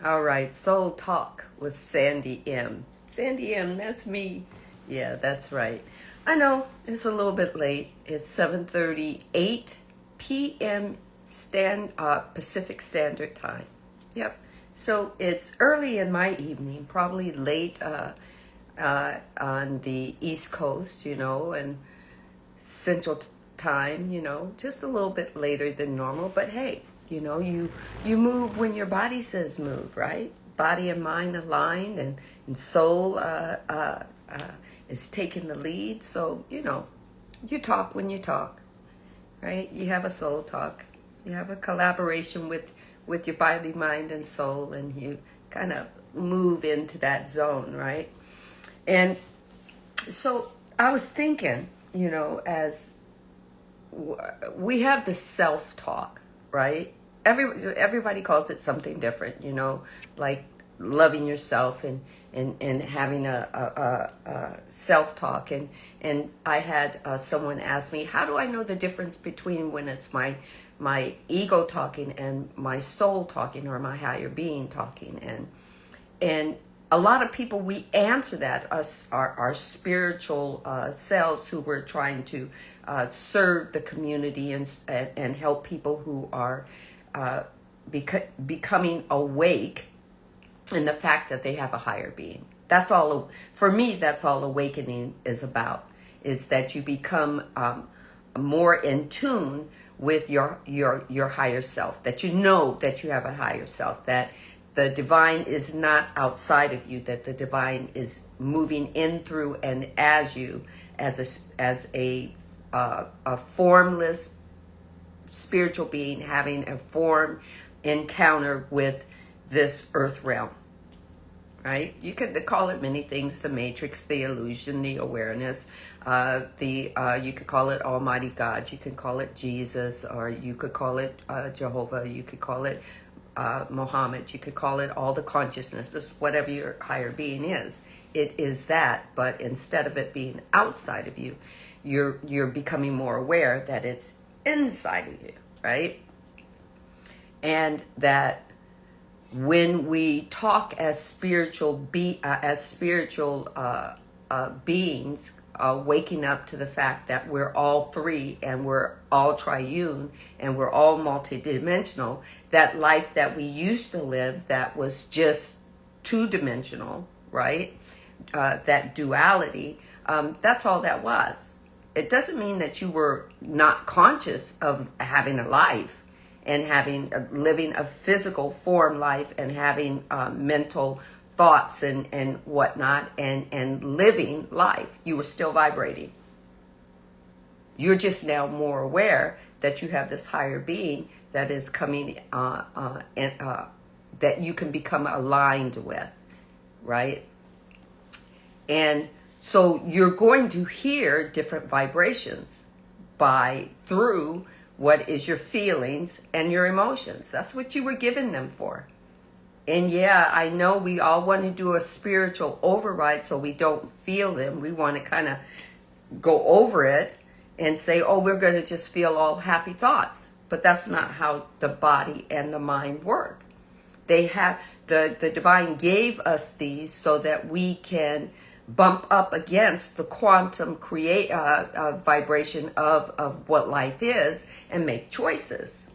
All right, Soul Talk with Sandy M. Sandy M, that's me. Yeah, that's right. I know it's a little bit late. It's 7:38 p.m. Pacific Standard Time. Yep. So it's early in my evening, probably late on the East Coast, and Central Time, just a little bit later than normal. But hey, you move when your body says move, right? Body and mind aligned, and soul is taking the lead. So you talk when you talk, right? You have a soul talk. You have a collaboration with your body, mind, and soul, and you kind of move into that zone, right? And so I was thinking, as we have the self-talk, right? Everybody calls it something different, like loving yourself and having a self-talk. And I had someone ask me, how do I know the difference between when it's my ego talking and my soul talking, or my higher being talking? And a lot of people, we answer that, our spiritual selves who were trying to serve the community and help people who are becoming awake in the fact that they have a higher being. That's all. For me, that's all awakening is about, is that you become more in tune with your higher self, that you know that you have a higher self, that the divine is not outside of you, that the divine is moving in, through, and as you, as a formless spiritual being having a form encounter with this earth realm, right? You could call it many things: the matrix, the illusion, the awareness, you could call it Almighty God, you could call it Jesus, or you could call it Jehovah, you could call it Muhammad, you could call it all the consciousness, just whatever your higher being is. It is that, but instead of it being outside of you, you're becoming more aware that it's inside of you, right? And that when we talk as spiritual beings, waking up to the fact that we're all three, and we're all triune, and we're all multidimensional, that life that we used to live that was just two-dimensional, right? That duality, that's all that was. It doesn't mean that you were not conscious of having a life and living a physical form life, and having mental thoughts and whatnot, and living life. You were still vibrating. You're just now more aware that you have this higher being that is coming, that you can become aligned with, right? And so you're going to hear different vibrations through what is your feelings and your emotions. That's what you were given them for. And yeah, I know we all want to do a spiritual override so we don't feel them. We want to kind of go over it and say, oh, we're going to just feel all happy thoughts. But that's not how the body and the mind work. They have the divine gave us these so that we can bump up against the quantum vibration of what life is and make choices.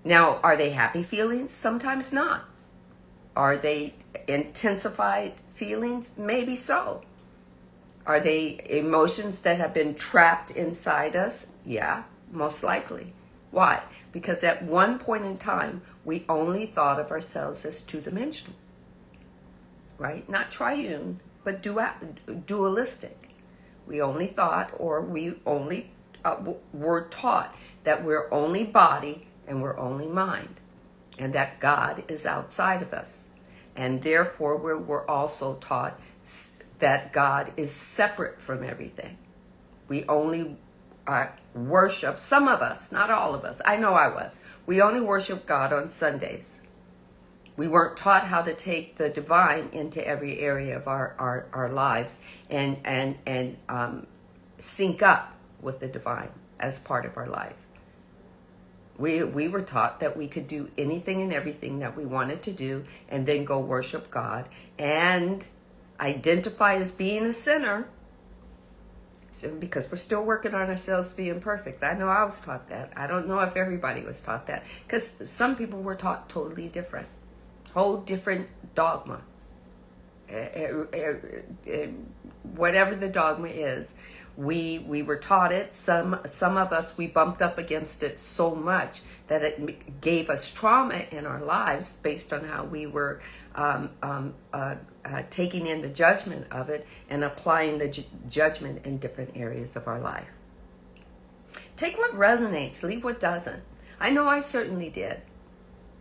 Now, are they happy feelings? Sometimes not. Are they intensified feelings? Maybe so. Are they emotions that have been trapped inside us? Yeah, most likely. Why? Because at one point in time, we only thought of ourselves as two-dimensional, right? Not triune, but dualistic. We only thought, or we only were taught that we're only body and we're only mind, and that God is outside of us. And therefore, we're also taught that God is separate from everything. We only worship, some of us, not all of us, I know I was, we only worship God on Sundays. We weren't taught how to take the divine into every area of our lives and sync up with the divine as part of our life. We were taught that we could do anything and everything that we wanted to do and then go worship God and identify as being a sinner. So, because we're still working on ourselves being perfect. I know I was taught that. I don't know if everybody was taught that, because some people were taught totally different. Whole different dogma. Whatever the dogma is, we were taught it. Some of us, we bumped up against it so much that it gave us trauma in our lives based on how we were taking in the judgment of it and applying the judgment in different areas of our life. Take what resonates, leave what doesn't. I know I certainly did.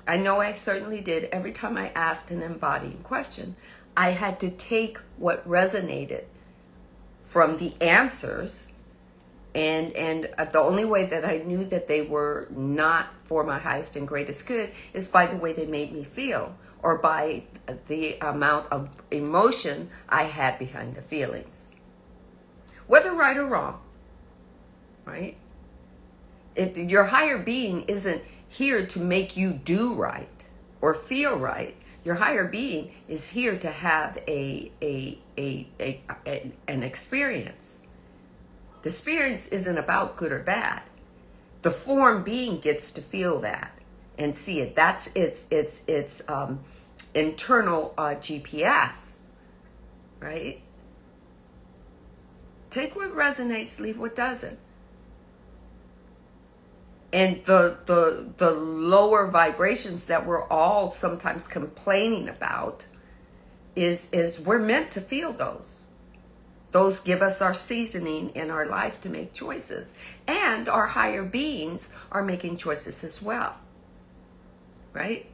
Every time I asked an embodying question, I had to take what resonated from the answers, and the only way that I knew that they were not for my highest and greatest good is by the way they made me feel, or by the amount of emotion I had behind the feelings. Whether right or wrong, right? Your higher being isn't here to make you do right or feel right. Your higher being is here to have an experience. The experience isn't about good or bad. The form being gets to feel that and see it. That's its internal GPS, right? Take what resonates, leave what doesn't. And the lower vibrations that we're all sometimes complaining about is we're meant to feel those. Those give us our seasoning in our life to make choices. And our higher beings are making choices as well. Right?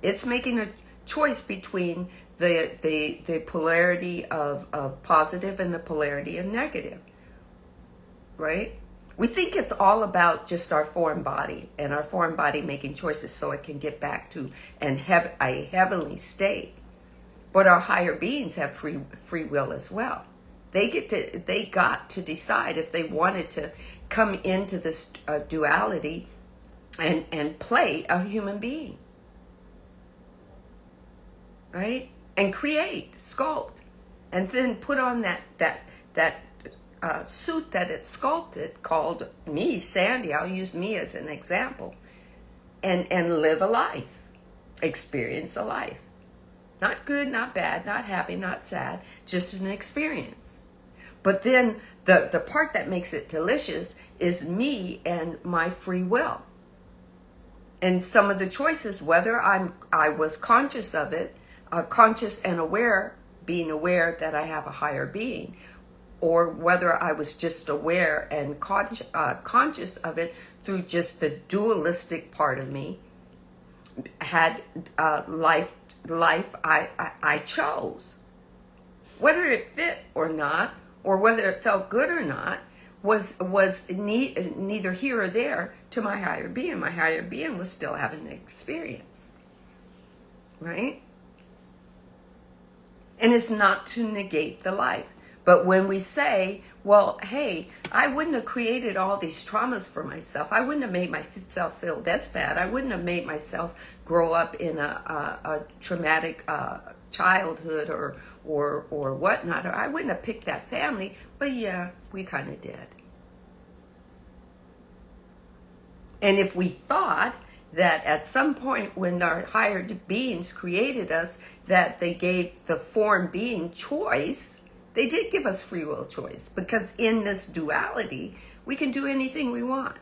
It's making a choice between the polarity of positive and the polarity of negative. Right? We think it's all about just our foreign body and our foreign body making choices so it can get back to a heavenly state. But our higher beings have free will as well. They got to decide if they wanted to come into this duality and play a human being, right? And create, sculpt, and then put on that suit that it sculpted called me, Sandy. I'll use me as an example, and live a life, experience a life. Not good, not bad, not happy, not sad, just an experience. But then the part that makes it delicious is me and my free will. And some of the choices, whether I was conscious of it, conscious and aware, being aware that I have a higher being, or whether I was just aware and conscious of it through just the dualistic part of me, had life I chose. Whether it fit or not, or whether it felt good or not, was neither here or there to my higher being. My higher being was still having the experience, right? And it's not to negate the life. But when we say, well, hey, I wouldn't have created all these traumas for myself. I wouldn't have made myself feel this bad. I wouldn't have made myself grow up in a traumatic childhood or whatnot. Or I wouldn't have picked that family. But yeah, we kind of did. And if we thought that at some point when our higher beings created us, that they gave the form being choice, they did give us free will choice, because in this duality, we can do anything we want.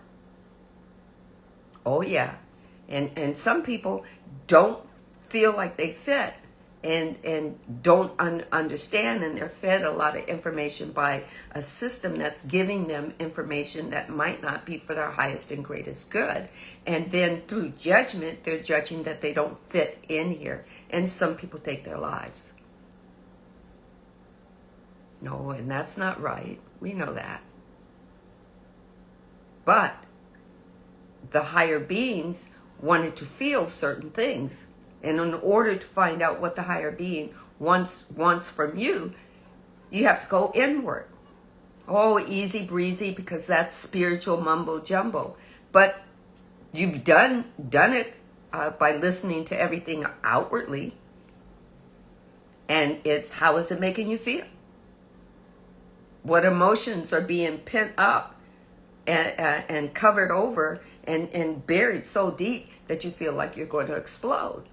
Oh yeah. And some people don't feel like they fit and don't understand, and they're fed a lot of information by a system that's giving them information that might not be for their highest and greatest good. And then through judgment, they're judging that they don't fit in here. And some people take their lives. No, and that's not right. We know that. But the higher beings wanted to feel certain things. And in order to find out what the higher being wants from you, you have to go inward. Oh, easy breezy, because that's spiritual mumbo jumbo. But You've done it by listening to everything outwardly. And it's, how is it making you feel? What emotions are being pent up and covered over and buried so deep that you feel like you're going to explode?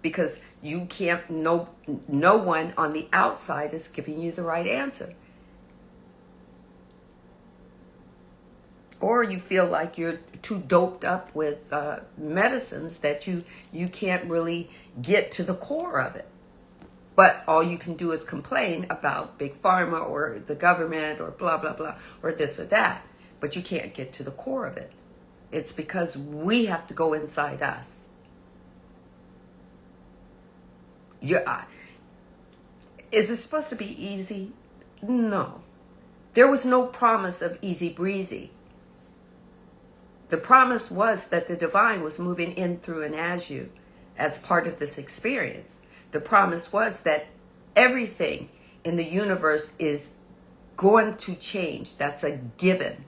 Because you can't, no one on the outside is giving you the right answer. Or you feel like you're too doped up with medicines that you can't really get to the core of it. But all you can do is complain about big pharma or the government or blah, blah, blah, or this or that. But you can't get to the core of it. It's because we have to go inside us. Is it supposed to be easy? No. There was no promise of easy breezy. The promise was that the divine was moving in, through, and as you as part of this experience. The promise was that everything in the universe is going to change. That's a given.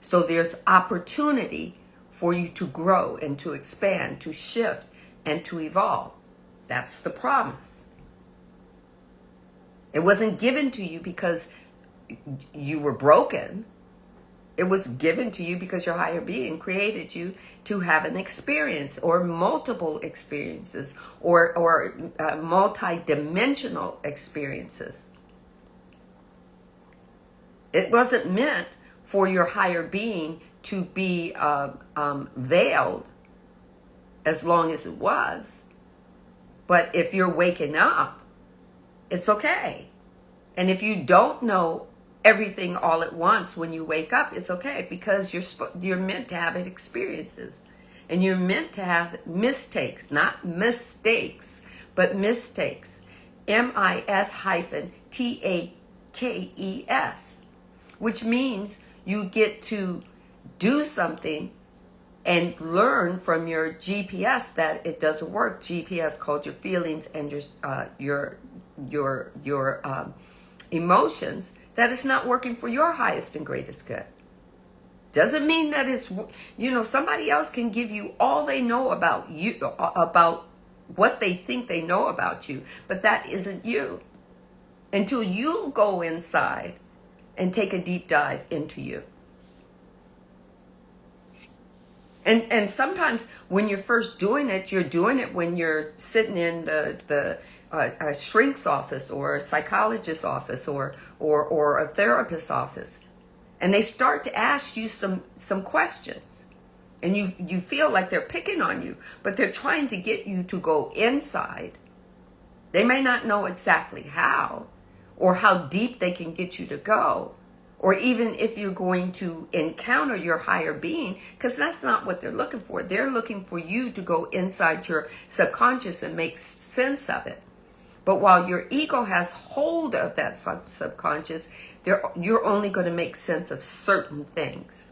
So there's opportunity for you to grow and to expand, to shift, and to evolve. That's the promise. It wasn't given to you because you were broken. It was given to you because your higher being created you to have an experience, or multiple experiences, or multi-dimensional experiences. It wasn't meant for your higher being to be veiled as long as it was. But if you're waking up, it's okay. And if you don't know everything all at once when you wake up, it's okay, because you're meant to have experiences, and you're meant to have mistakes, not mistakes, but mistakes. MIS-TAKES, which means you get to do something and learn from your GPS that it doesn't work. GPS called your feelings and your emotions, that it's not working for your highest and greatest good. Doesn't mean that it's, somebody else can give you all they know about you, about what they think they know about you, but that isn't you. Until you go inside and take a deep dive into you. And sometimes when you're first doing it, you're doing it when you're sitting in the a shrink's office, or a psychologist's office, or a therapist's office, and they start to ask you some questions, and you feel like they're picking on you, but they're trying to get you to go inside. They may not know exactly how, or how deep they can get you to go, or even if you're going to encounter your higher being, because that's not what they're looking for. They're looking for you to go inside your subconscious and make sense of it. But while your ego has hold of that subconscious, you're only going to make sense of certain things.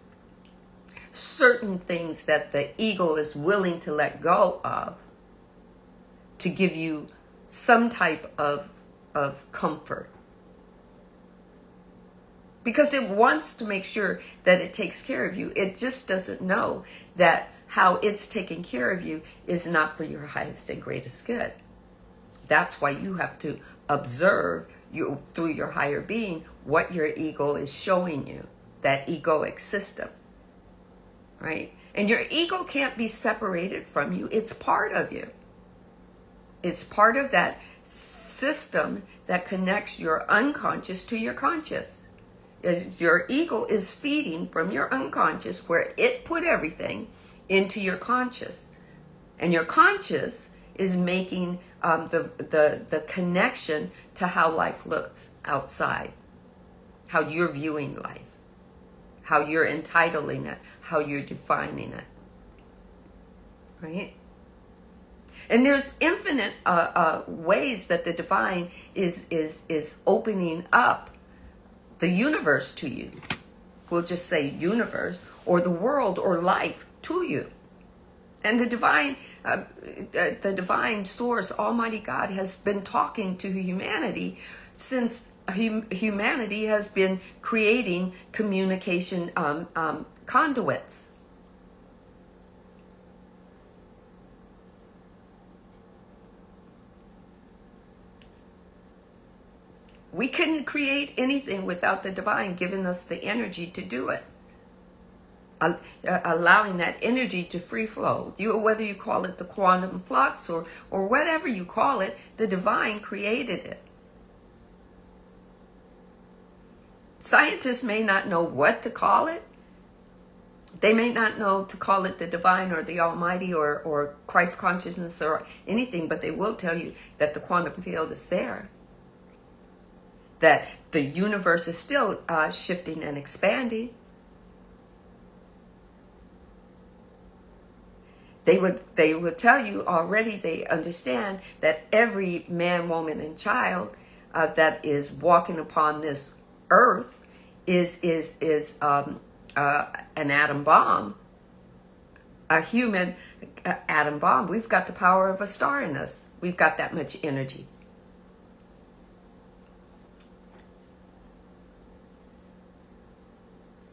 Certain things that the ego is willing to let go of to give you some type of comfort. Because it wants to make sure that it takes care of you. It just doesn't know that how it's taking care of you is not for your highest and greatest good. That's why you have to observe through your higher being what your ego is showing you, that egoic system, right? And your ego can't be separated from you. It's part of you. It's part of that system that connects your unconscious to your conscious. Your ego is feeding from your unconscious, where it put everything, into your conscious. And your conscious is making the connection to how life looks outside, how you're viewing life, how you're entitling it, how you're defining it, right? And there's infinite ways that the divine is opening up the universe to you. We'll just say universe, or the world, or life to you. And the divine source, Almighty God, has been talking to humanity since humanity has been creating communication conduits. We couldn't create anything without the divine giving us the energy to do it. Allowing that energy to free flow. Whether you call it the quantum flux or whatever you call it, the divine created it. Scientists may not know what to call it. They may not know to call it the divine or the almighty or Christ consciousness or anything, but they will tell you that the quantum field is there. That the universe is still shifting and expanding. They would tell you already, they understand that every man, woman, and child that is walking upon this earth is an atom bomb, a human atom bomb. We've got the power of a star in us. We've got that much energy.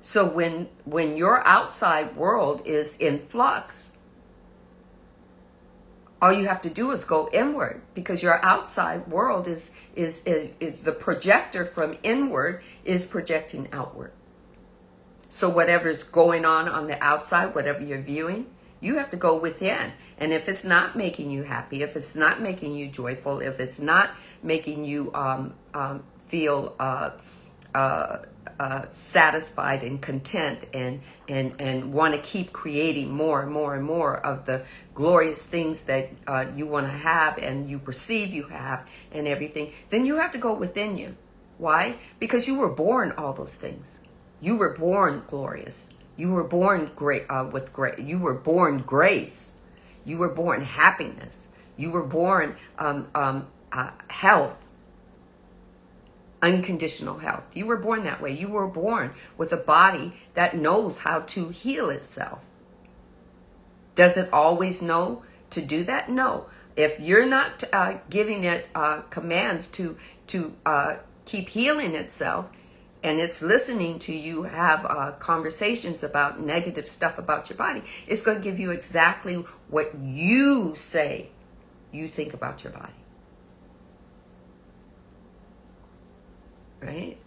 So when your outside world is in flux, all you have to do is go inward, because your outside world is the projector from inward is projecting outward. So whatever's going on the outside, whatever you're viewing, you have to go within. And if it's not making you happy, if it's not making you joyful, if it's not making you feel satisfied and content and want to keep creating more and more and more of the glorious things that you want to have and you perceive you have and everything, then you have to go within you. Why? Because you were born all those things. You were born glorious. You were born great with great. You were born grace. You were born happiness. You were born health. Unconditional health. You were born that way. You were born with a body that knows how to heal itself. Does it always know to do that? No. If you're not giving it commands to keep healing itself, and it's listening to you have conversations about negative stuff about your body, it's going to give you exactly what you say you think about your body. Right?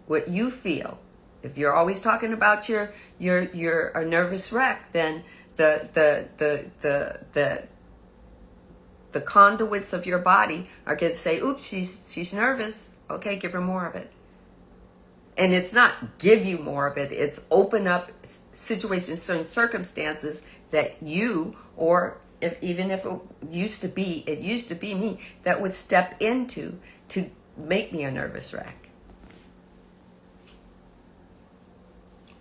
What you feel. If you're always talking about you're a nervous wreck, then the conduits of your body are going to say, oops, she's nervous. Okay, give her more of it. And it's not give you more of it. It's open up situations, certain circumstances that you, or even if it used to be me that would step into to make me a nervous wreck.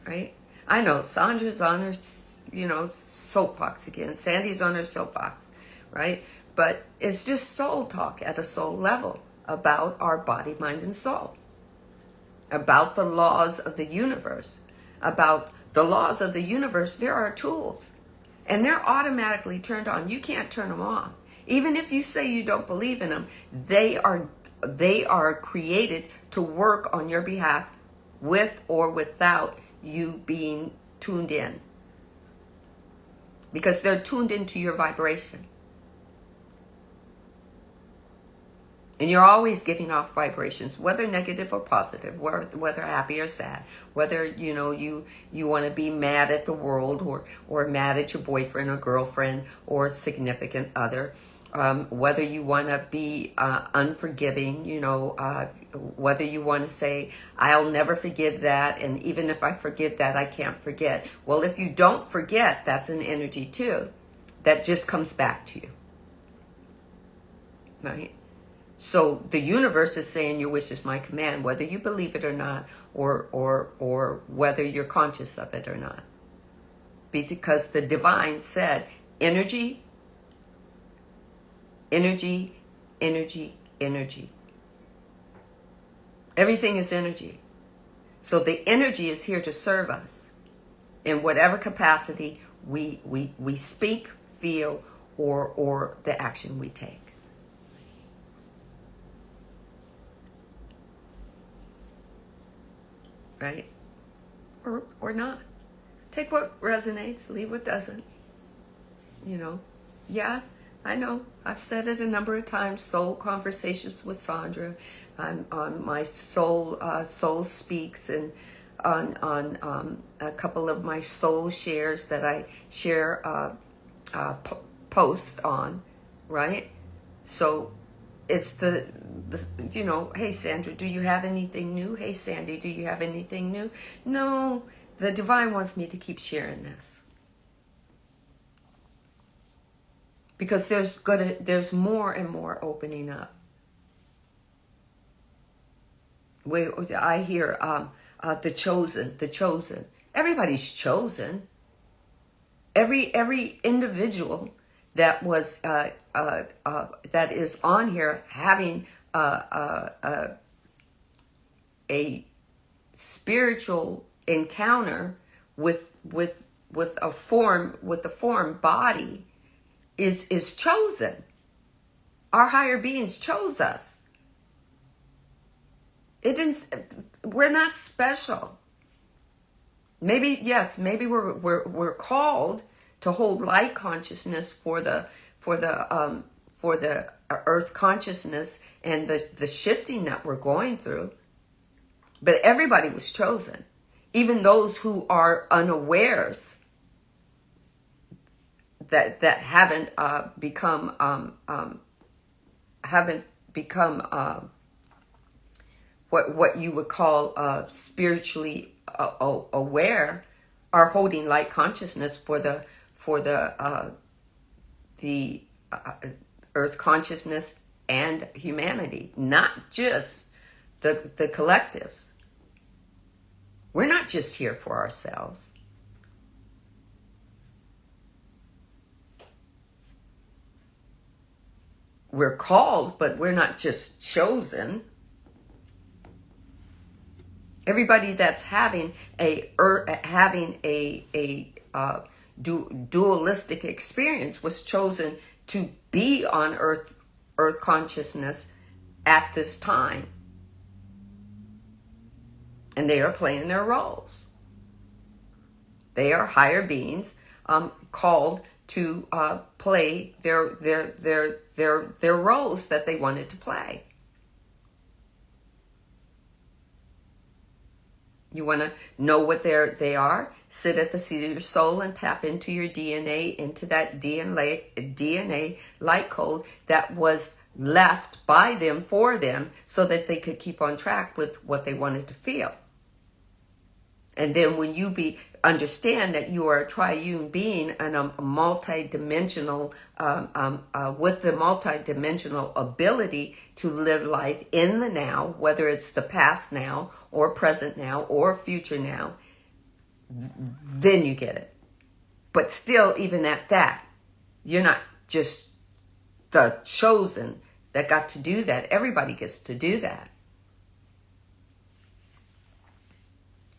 Right? I know Sandra's on her, soapbox again. Sandy's on her soapbox, right? But it's just soul talk at a soul level about our body, mind, and soul. About the laws of the universe. About the laws of the universe, there are tools. And they're automatically turned on. You can't turn them off. Even if you say you don't believe in them, they are created to work on your behalf with or without you being tuned in. Because they're tuned into your vibration. And you're always giving off vibrations, whether negative or positive, whether happy or sad, whether, you want to be mad at the world or mad at your boyfriend or girlfriend or significant other, whether you want to be unforgiving, whether you want to say, I'll never forgive that, and even if I forgive that, I can't forget. Well, if you don't forget, that's an energy too that just comes back to you. Right? So the universe is saying your wish is my command, whether you believe it or not, or whether you're conscious of it or not. Because the divine said, energy, energy, energy, energy. Everything is energy. So the energy is here to serve us in whatever capacity we speak, feel, or the action we take. Right? Or not. Take what resonates, leave what doesn't. Yeah, I know. I've said it a number of times. Soul Conversations with Sandra. I'm on my Soul Speaks, and on a couple of my soul shares that I share post on, right? So it's the hey Sandra, do you have anything new? Hey Sandy, do you have anything new? No, the divine wants me to keep sharing this. Because there's more and more opening up. I hear the chosen. Everybody's chosen. Every individual that was that is on here having a spiritual encounter with a form body is chosen. Our higher beings chose us. We're not special. Maybe we're called to hold light consciousness for the earth consciousness and the shifting that we're going through. But everybody was chosen, even those who are unawares, that haven't become what you would call spiritually aware, are holding light consciousness for the earth consciousness and humanity, not just the collectives. We're not just here for ourselves. We're called, but we're not just chosen. Everybody that's having a dualistic experience was chosen to be on earth consciousness at this time. And they are playing their roles. They are higher beings called to play their roles that they wanted to play. You want to know what they are? Sit at the seat of your soul and tap into your DNA, into that DNA light code that was left by them for them, so that they could keep on track with what they wanted to feel. And then when you understand that you are a triune being and a multi-dimensional, with the multi-dimensional ability to live life in the now, whether it's the past now or present now or future now, then you get it. But still, even at that, you're not just the chosen that got to do that. Everybody gets to do that.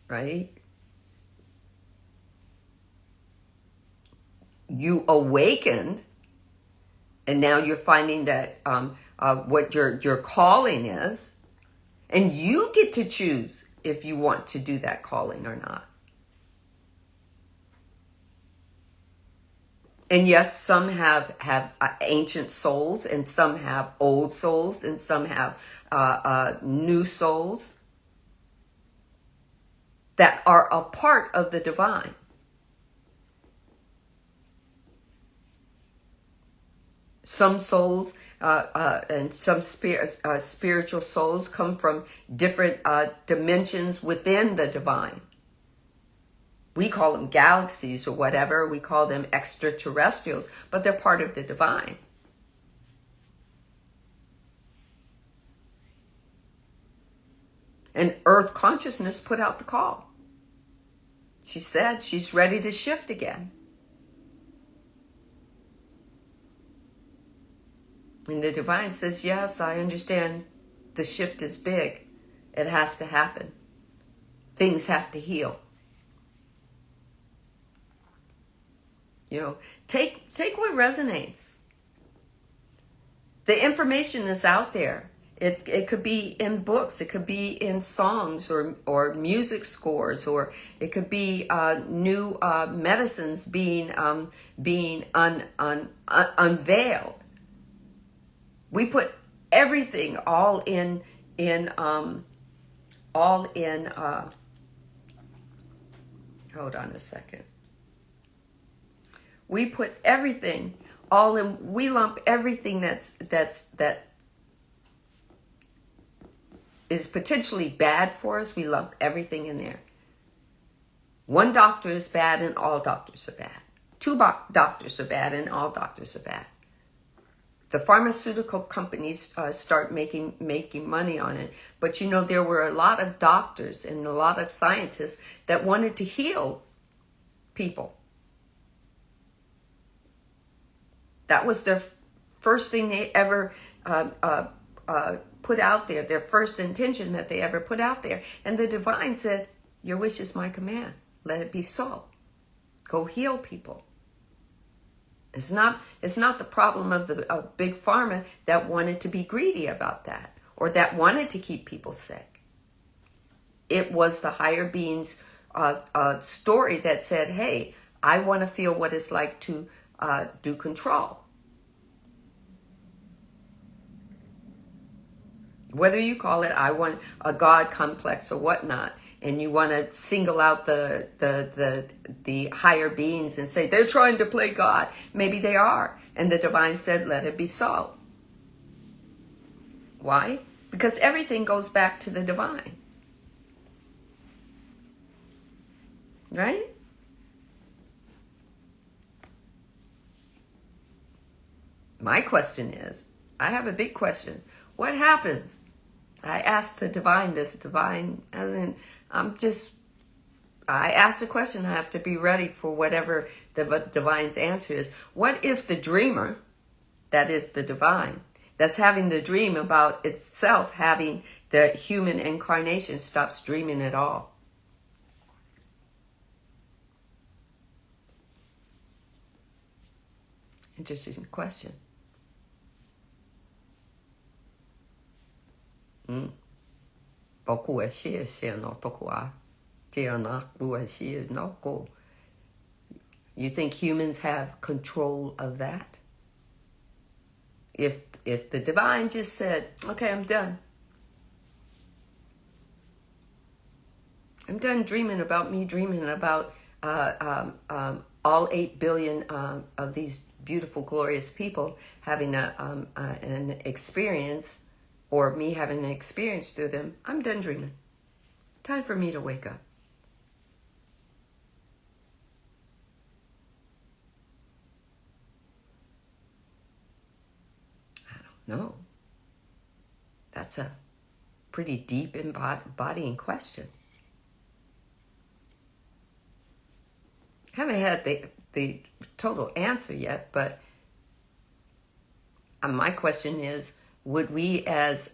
Right? You awakened, and now you're finding that what your calling is, and you get to choose if you want to do that calling or not. And yes, some have ancient souls, and some have old souls, and some have new souls that are a part of the divine. Some souls and some spiritual souls come from different dimensions within the divine. We call them galaxies or whatever. We call them extraterrestrials, but they're part of the divine. And Earth consciousness put out the call. She said she's ready to shift again. And the divine says, yes, I understand the shift is big. It has to happen. Things have to heal. You know, take what resonates. The information is out there. It could be in books. It could be in songs or music scores, or it could be new medicines being unveiled. We put everything all in hold on a second. We put everything all in. We lump everything that is potentially bad for us. We lump everything in there. One doctor is bad and all doctors are bad. Two doctors are bad and all doctors are bad. The pharmaceutical companies start making money on it. But you know, there were a lot of doctors and a lot of scientists that wanted to heal people. That was their first thing they ever put out there, their first intention that they ever put out there. And the divine said, your wish is my command. Let it be so. Go heal people. It's not the problem of big pharma that wanted to be greedy about that, or that wanted to keep people sick. It was the higher beings story that said, hey, I want to feel what it's like to do control. Whether you call it, I want a God complex or whatnot, and you want to single out the higher beings and say, they're trying to play God. Maybe they are. And the divine said, let it be so. Why? Because everything goes back to the divine. Right? My question is, I have a big question. What happens? I asked the divine this. Divine, as in, I asked a question. I have to be ready for whatever the divine's answer is. What if the dreamer, that is the divine, that's having the dream about itself having the human incarnation, stops dreaming at all? Interesting question. You think humans have control of that? If the divine just said, okay, I'm done. I'm done dreaming about me, dreaming about all 8 billion of these beautiful, glorious people having an experience, or me having an experience through them. I'm done dreaming. Time for me to wake up. I don't know. That's a pretty deep embodying question. Haven't had the total answer yet, but my question is, would we as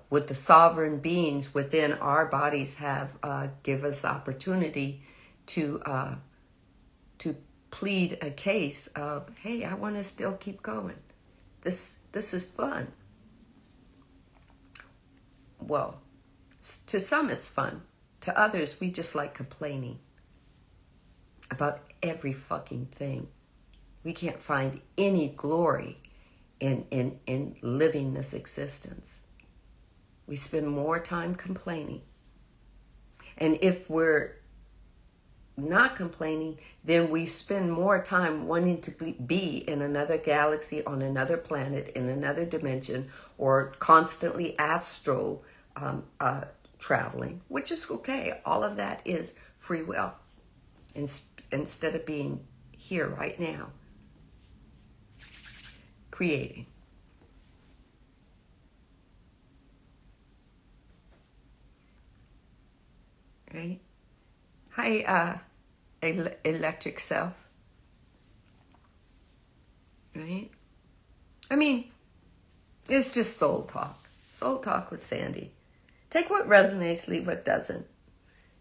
with the sovereign beings within our bodies have give us opportunity to plead a case of, hey, I want to still keep going. This is fun. Well, to some it's fun. To others, we just like complaining about every fucking thing. We can't find any glory in living this existence. We spend more time complaining. And if we're not complaining, then we spend more time wanting to be in another galaxy, on another planet, in another dimension, or constantly astral traveling, which is okay. All of that is free will. Instead of being here right now, creating. Right? Hi, electric self. Right? I mean, it's just soul talk. Soul talk with Sandy. Take what resonates, leave what doesn't.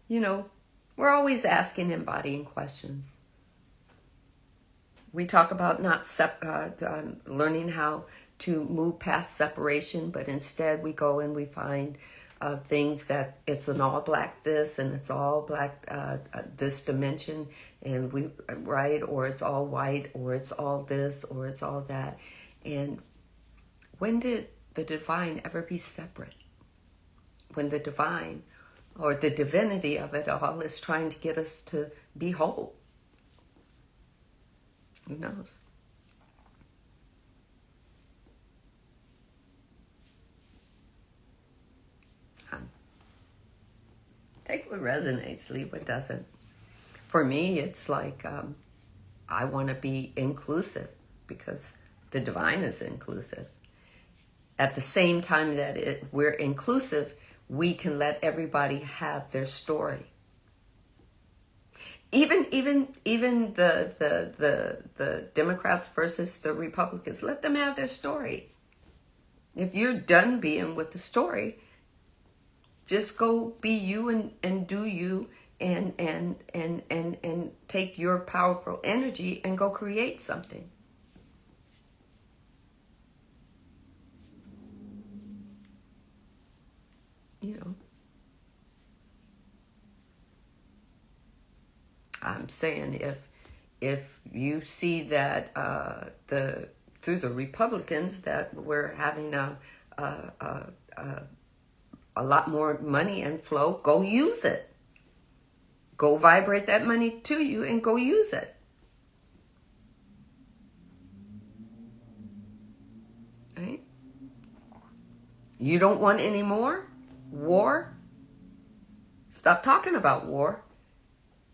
You know, we're always asking, embodying questions. We talk about not learning how to move past separation, but instead we go and we find things that it's an all black this and it's all black this dimension, and we right, or it's all white, or it's all this, or it's all that. And when did the divine ever be separate? When the divine or the divinity of it all is trying to get us to be whole. Who knows? Take what resonates, leave what doesn't. For me, it's like I want to be inclusive because the divine is inclusive. At the same time that we're inclusive, we can let everybody have their story. Even the Democrats versus the Republicans, let them have their story. If you're done being with the story, just go be you and do you and take your powerful energy and go create something. You know, I'm saying if you see that through the Republicans that we're having a lot more money and flow, go use it. Go vibrate that money to you and go use it. Right? You don't want any more war? Stop talking about war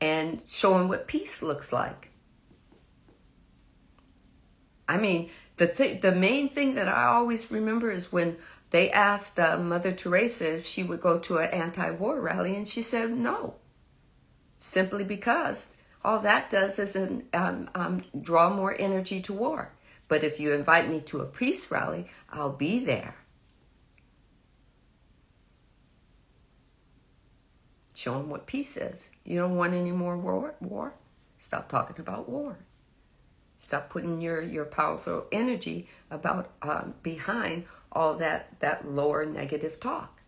and showing what peace looks like. I mean, the main thing that I always remember is when they asked Mother Teresa if she would go to an anti-war rally, and she said no. Simply because all that does is draw more energy to war. But if you invite me to a peace rally, I'll be there. Show them what peace is. You don't want any more war? Stop talking about war. Stop putting your powerful energy about behind all that lower negative talk.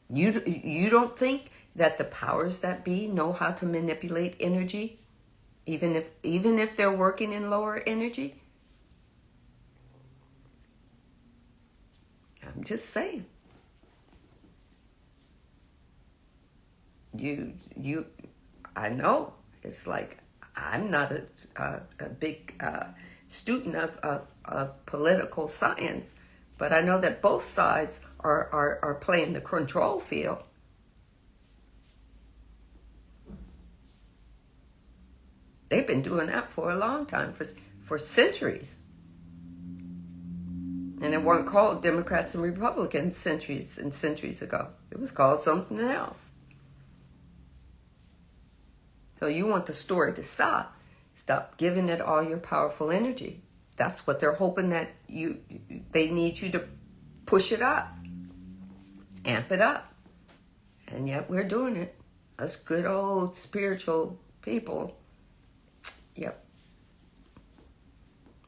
You don't think that the powers that be know how to manipulate energy, even if they're working in lower energy? I'm just saying. I know it's like I'm not a big student of political science, but I know that both sides are playing the control field. They've been doing that for a long time, for centuries. And it weren't called Democrats and Republicans centuries and centuries ago. It was called something else. So you want the story to stop. Stop giving it all your powerful energy. That's what they're hoping that they need you to push it up. Amp it up. And yet we're doing it. Us good old spiritual people. Yep.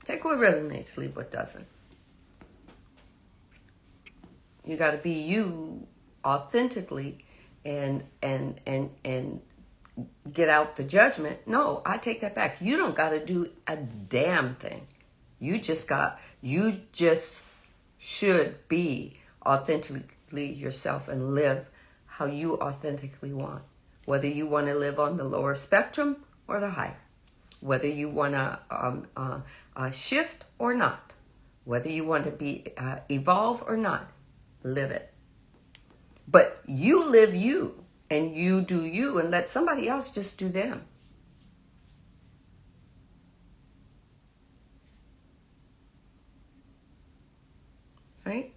Take what resonates, leave what doesn't. You got to be you authentically and get out the judgment. No, I take that back. You don't got to do a damn thing. You just should be authentically yourself and live how you authentically want. Whether you want to live on the lower spectrum or the higher. Whether you want to shift or not. Whether you want to be evolve or not. Live it. But you live you. And you do you, and let somebody else just do them. Right?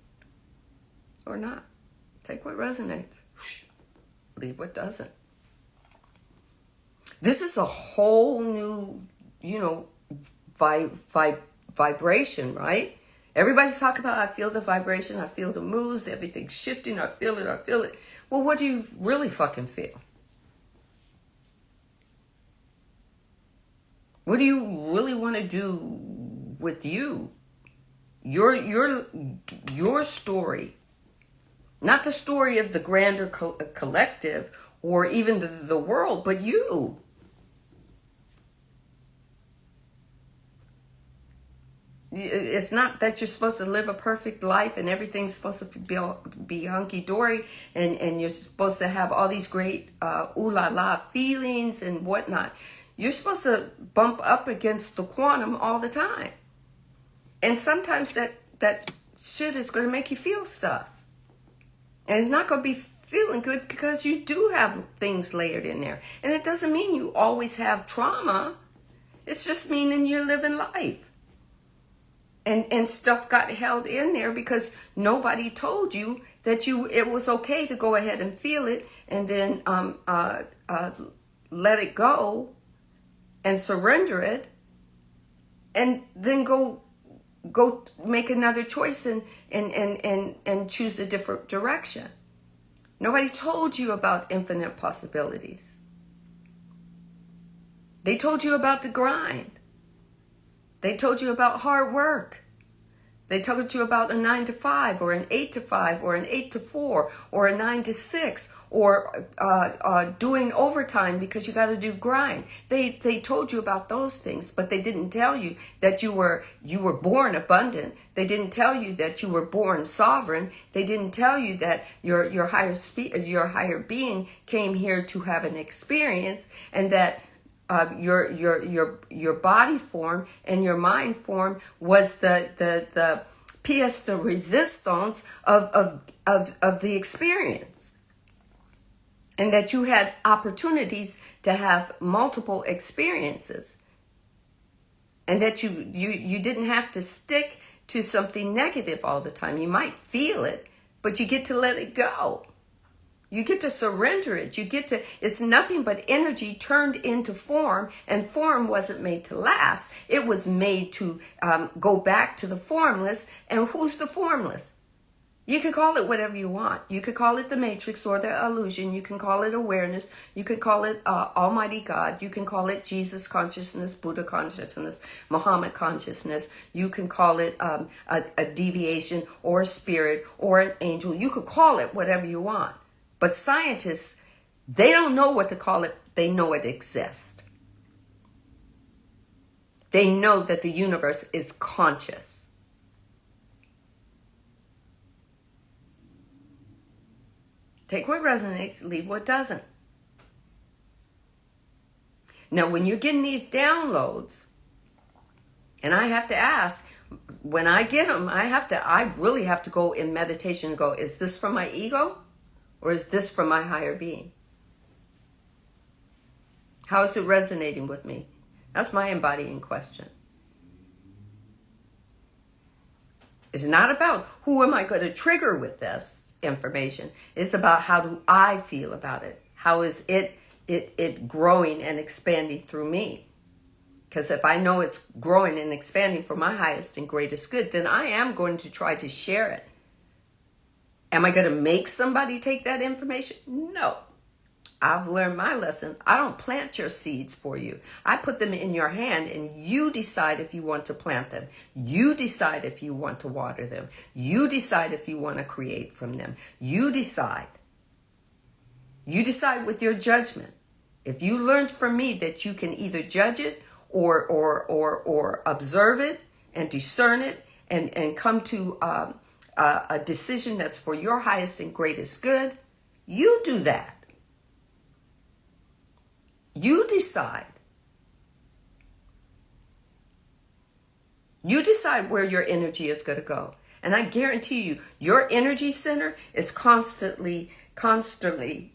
Or not. Take what resonates. Leave what doesn't. This is a whole new, vibration, right? Everybody's talking about, I feel the vibration, I feel the moves, everything's shifting, I feel it. Well, what do you really fucking feel? What do you really want to do with you? Your story, not the story of the grander collective or even the world, but you. It's not that you're supposed to live a perfect life and everything's supposed to be hunky-dory and you're supposed to have all these great ooh-la-la feelings and whatnot. You're supposed to bump up against the quantum all the time. And sometimes that shit is going to make you feel stuff. And it's not going to be feeling good because you do have things layered in there. And it doesn't mean you always have trauma. It's just meaning you're living life. And stuff got held in there because nobody told you that it was okay to go ahead and feel it and then let it go and surrender it and then go make another choice and choose a different direction. Nobody told you about infinite possibilities. They told you about the grind. They told you about hard work. They told you about a 9 to 5 or an 8 to 5 or an 8 to 4 or a 9 to 6 or doing overtime because you got to do grind. They told you about those things, but they didn't tell you that you were born abundant. They didn't tell you that you were born sovereign. They didn't tell you that your higher being came here to have an experience and that your body form and your mind form was the pièce de résistance of the experience, and that you had opportunities to have multiple experiences, and that you didn't have to stick to something negative all the time. You might feel it, but you get to let it go. You get to surrender it. It's nothing but energy turned into form, and form wasn't made to last. It was made to go back to the formless. And who's the formless? You could call it whatever you want. You could call it the matrix or the illusion. You can call it awareness. You can call it Almighty God. You can call it Jesus consciousness, Buddha consciousness, Muhammad consciousness. You can call it a deviation or a spirit or an angel. You could call it whatever you want. But scientists, they don't know what to call it. They know it exists. They know that the universe is conscious. Take what resonates, leave what doesn't. Now, when you're getting these downloads, and I have to ask, when I get them, I really have to go in meditation and go, is this from my ego? Or is this from my higher being? How is it resonating with me? That's my embodying question. It's not about who am I going to trigger with this information. It's about how do I feel about it? How is it growing and expanding through me? Because if I know it's growing and expanding for my highest and greatest good, then I am going to try to share it. Am I going to make somebody take that information? No. I've learned my lesson. I don't plant your seeds for you. I put them in your hand and you decide if you want to plant them. You decide if you want to water them. You decide if you want to create from them. You decide. You decide with your judgment. If you learned from me that you can either judge it or observe it and discern it and come to a decision that's for your highest and greatest good, you do that. You decide. You decide where your energy is going to go. And I guarantee you, your energy center is constantly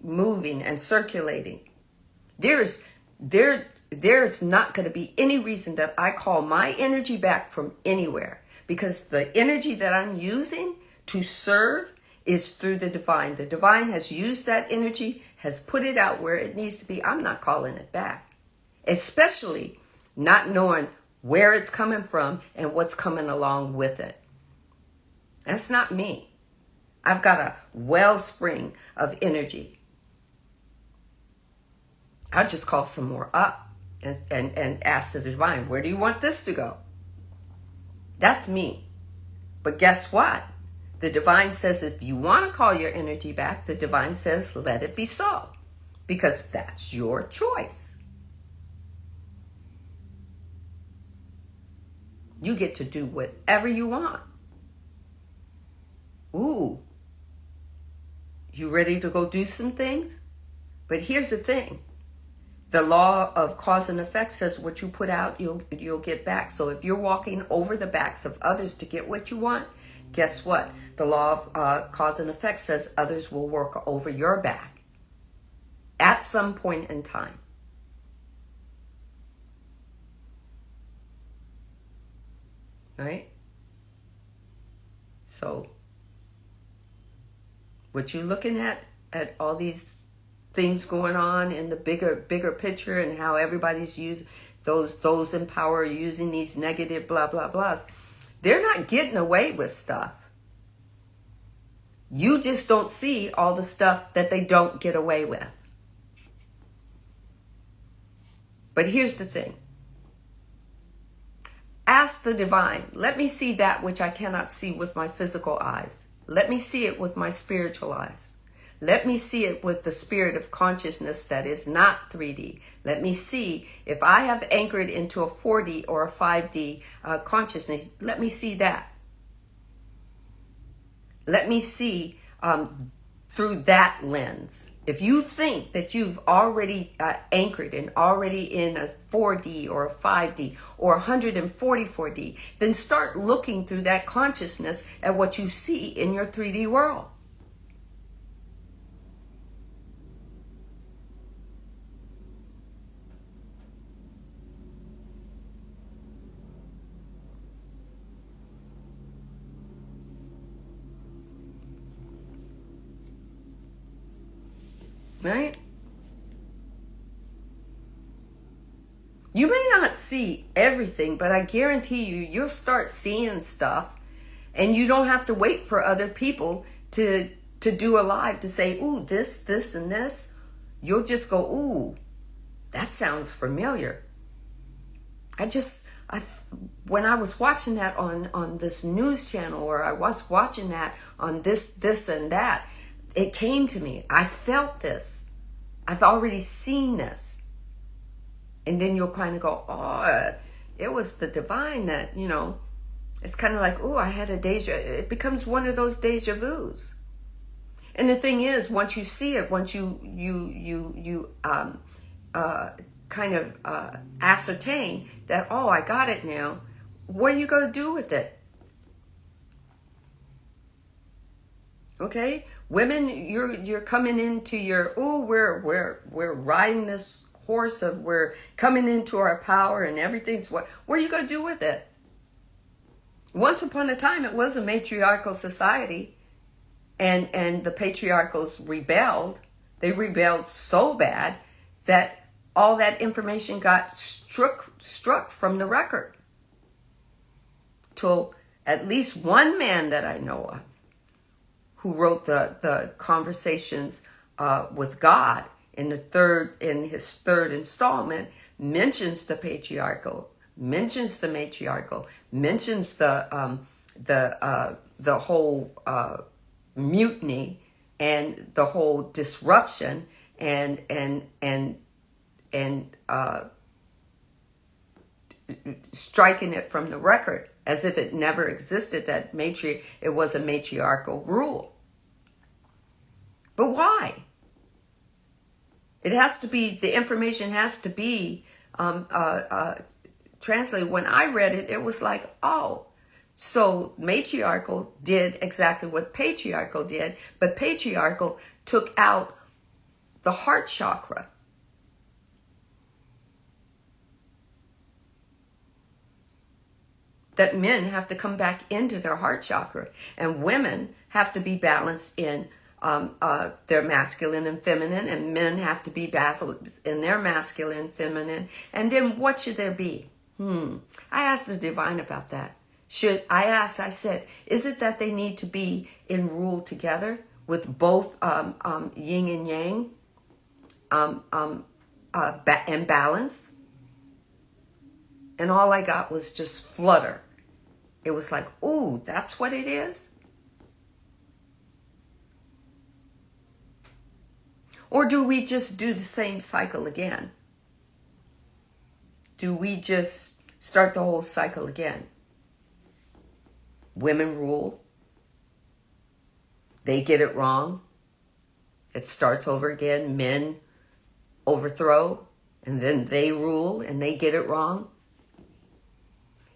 moving and circulating. There's not going to be any reason that I call my energy back from anywhere. Because the energy that I'm using to serve is through the divine. The divine has used that energy, has put it out where it needs to be. I'm not calling it back. Especially not knowing where it's coming from and what's coming along with it. That's not me. I've got a wellspring of energy. I'll just call some more up and ask the divine, where do you want this to go? That's me. But guess what? The divine says if you want to call your energy back, the divine says let it be so. Because that's your choice. You get to do whatever you want. Ooh. You ready to go do some things? But here's the thing. The law of cause and effect says what you put out, you'll get back. So if you're walking over the backs of others to get what you want, guess what? The law of cause and effect says others will work over your back at some point in time. Right? So what you're looking at all these things going on in the bigger picture, and how everybody's those in power are using these negative blah blah blahs. They're not getting away with stuff. You just don't see all the stuff that they don't get away with. But here's the thing. Ask the divine, let me see that which I cannot see with my physical eyes. Let me see it with my spiritual eyes. Let me see it with the spirit of consciousness that is not 3D. Let me see if I have anchored into a 4D or a 5D consciousness. Let me see that. Let me see through that lens. If you think that you've already anchored and already in a 4D or a 5D or 144D, then start looking through that consciousness at what you see in your 3D world. Right? You may not see everything, but I guarantee you'll start seeing stuff, and you don't have to wait for other people to do a live to say, ooh, this, and this. You'll just go, ooh, that sounds familiar. When I was watching that on this news channel, or I was watching that on this and that, it came to me. I felt this. I've already seen this. And then you'll kind of go, oh, it was the divine that, it's kind of like, oh, I had a it becomes one of those deja vus. And the thing is, once you see it, once you kind of ascertain that, oh, I got it now, what are you going to do with it? Okay? Women, you're coming into your, oh, we're riding this horse of, we're coming into our power and everything's what are you going to do with it? Once upon a time, it was a matriarchal society, and the patriarchals rebelled. They rebelled so bad that all that information got struck from the record. Till at least one man that I know of, who wrote the Conversations with God in his third installment, mentions the patriarchal, mentions the matriarchal, mentions the whole mutiny and the whole disruption and striking it from the record as if it never existed, that it was a matriarchal rule. But why? It has to be, the information has to be translated. When I read it, it was like, oh, so matriarchal did exactly what patriarchal did, but patriarchal took out the heart chakra. That men have to come back into their heart chakra, and women have to be balanced in their masculine and feminine, and men have to be balanced in their masculine and feminine. And then what should there be? I asked the divine about that. I said, is it that they need to be in rule together with both yin and yang and balance? And all I got was just flutter. It was like, ooh, that's what it is? Or do we just do the same cycle again? Do we just start the whole cycle again? Women rule. They get it wrong. It starts over again. Men overthrow, and then they rule and they get it wrong.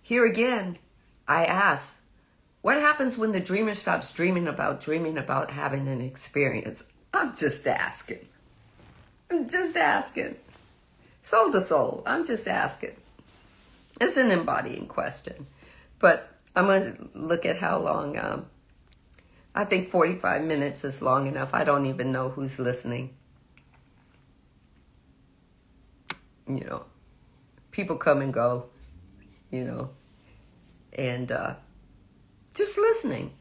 Here again, I ask, what happens when the dreamer stops dreaming about having an experience? I'm just asking. I'm just asking. Soul to soul, I'm just asking. It's an embodying question. But I'm going to look at how long. I think 45 minutes is long enough. I don't even know who's listening. You know, people come and go, you know, and just listening.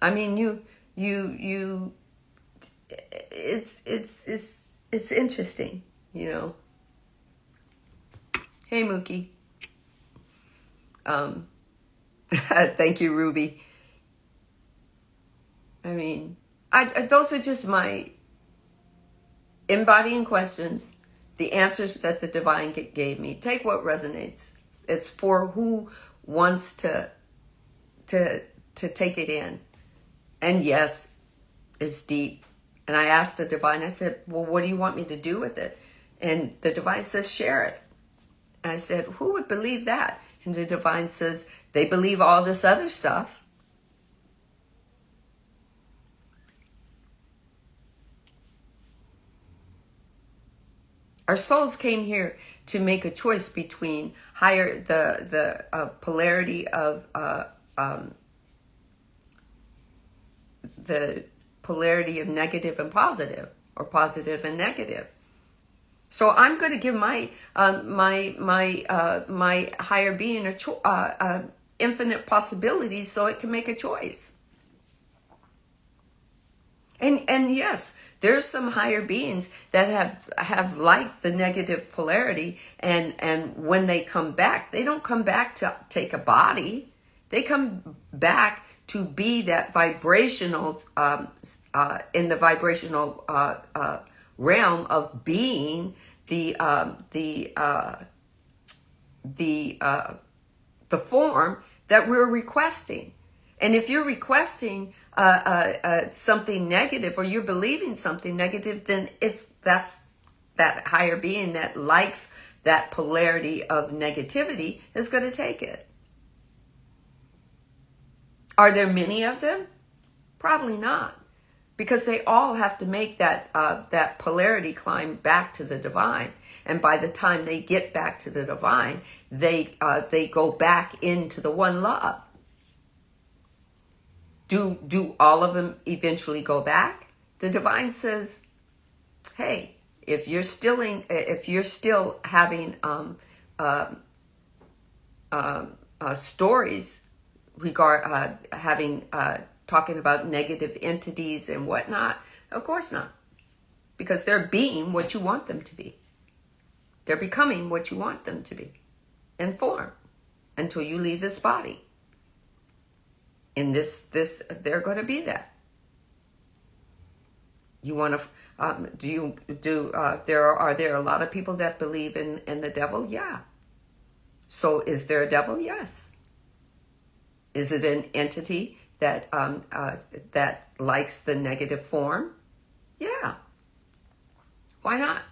I mean, it's interesting, you know. Hey, Mookie. Thank you, Ruby. I mean, those are just my embodying questions, the answers that the divine gave me. Take what resonates. It's for who wants to take it in. And yes, it's deep. And I asked the divine, I said, well, what do you want me to do with it? And the divine says, share it. And I said, who would believe that? And the divine says, they believe all this other stuff. Our souls came here to make a choice between the polarity of the polarity of negative and positive, or positive and negative. So I'm going to give my my higher being infinite possibilities so it can make a choice. And yes, there's some higher beings that have liked the negative polarity, and when they come back, they don't come back to take a body. They come back to be that vibrational in the vibrational realm of being the form that we're requesting. And if you're requesting something negative, or you're believing something negative, then that's that higher being that likes that polarity of negativity is going to take it. Are there many of them? Probably not, because they all have to make that that polarity climb back to the divine. And by the time they get back to the divine, they go back into the one love. Do all of them eventually go back? The divine says, hey, if you're still having stories talking about negative entities and whatnot, of course not, because they're being what you want them to be. They're becoming what you want them to be in form until you leave this body. In this they're going to be that. You want to are there a lot of people that believe in the devil? Yeah. So is there a devil? Yes. Is it an entity that that likes the negative form? Yeah. Why not?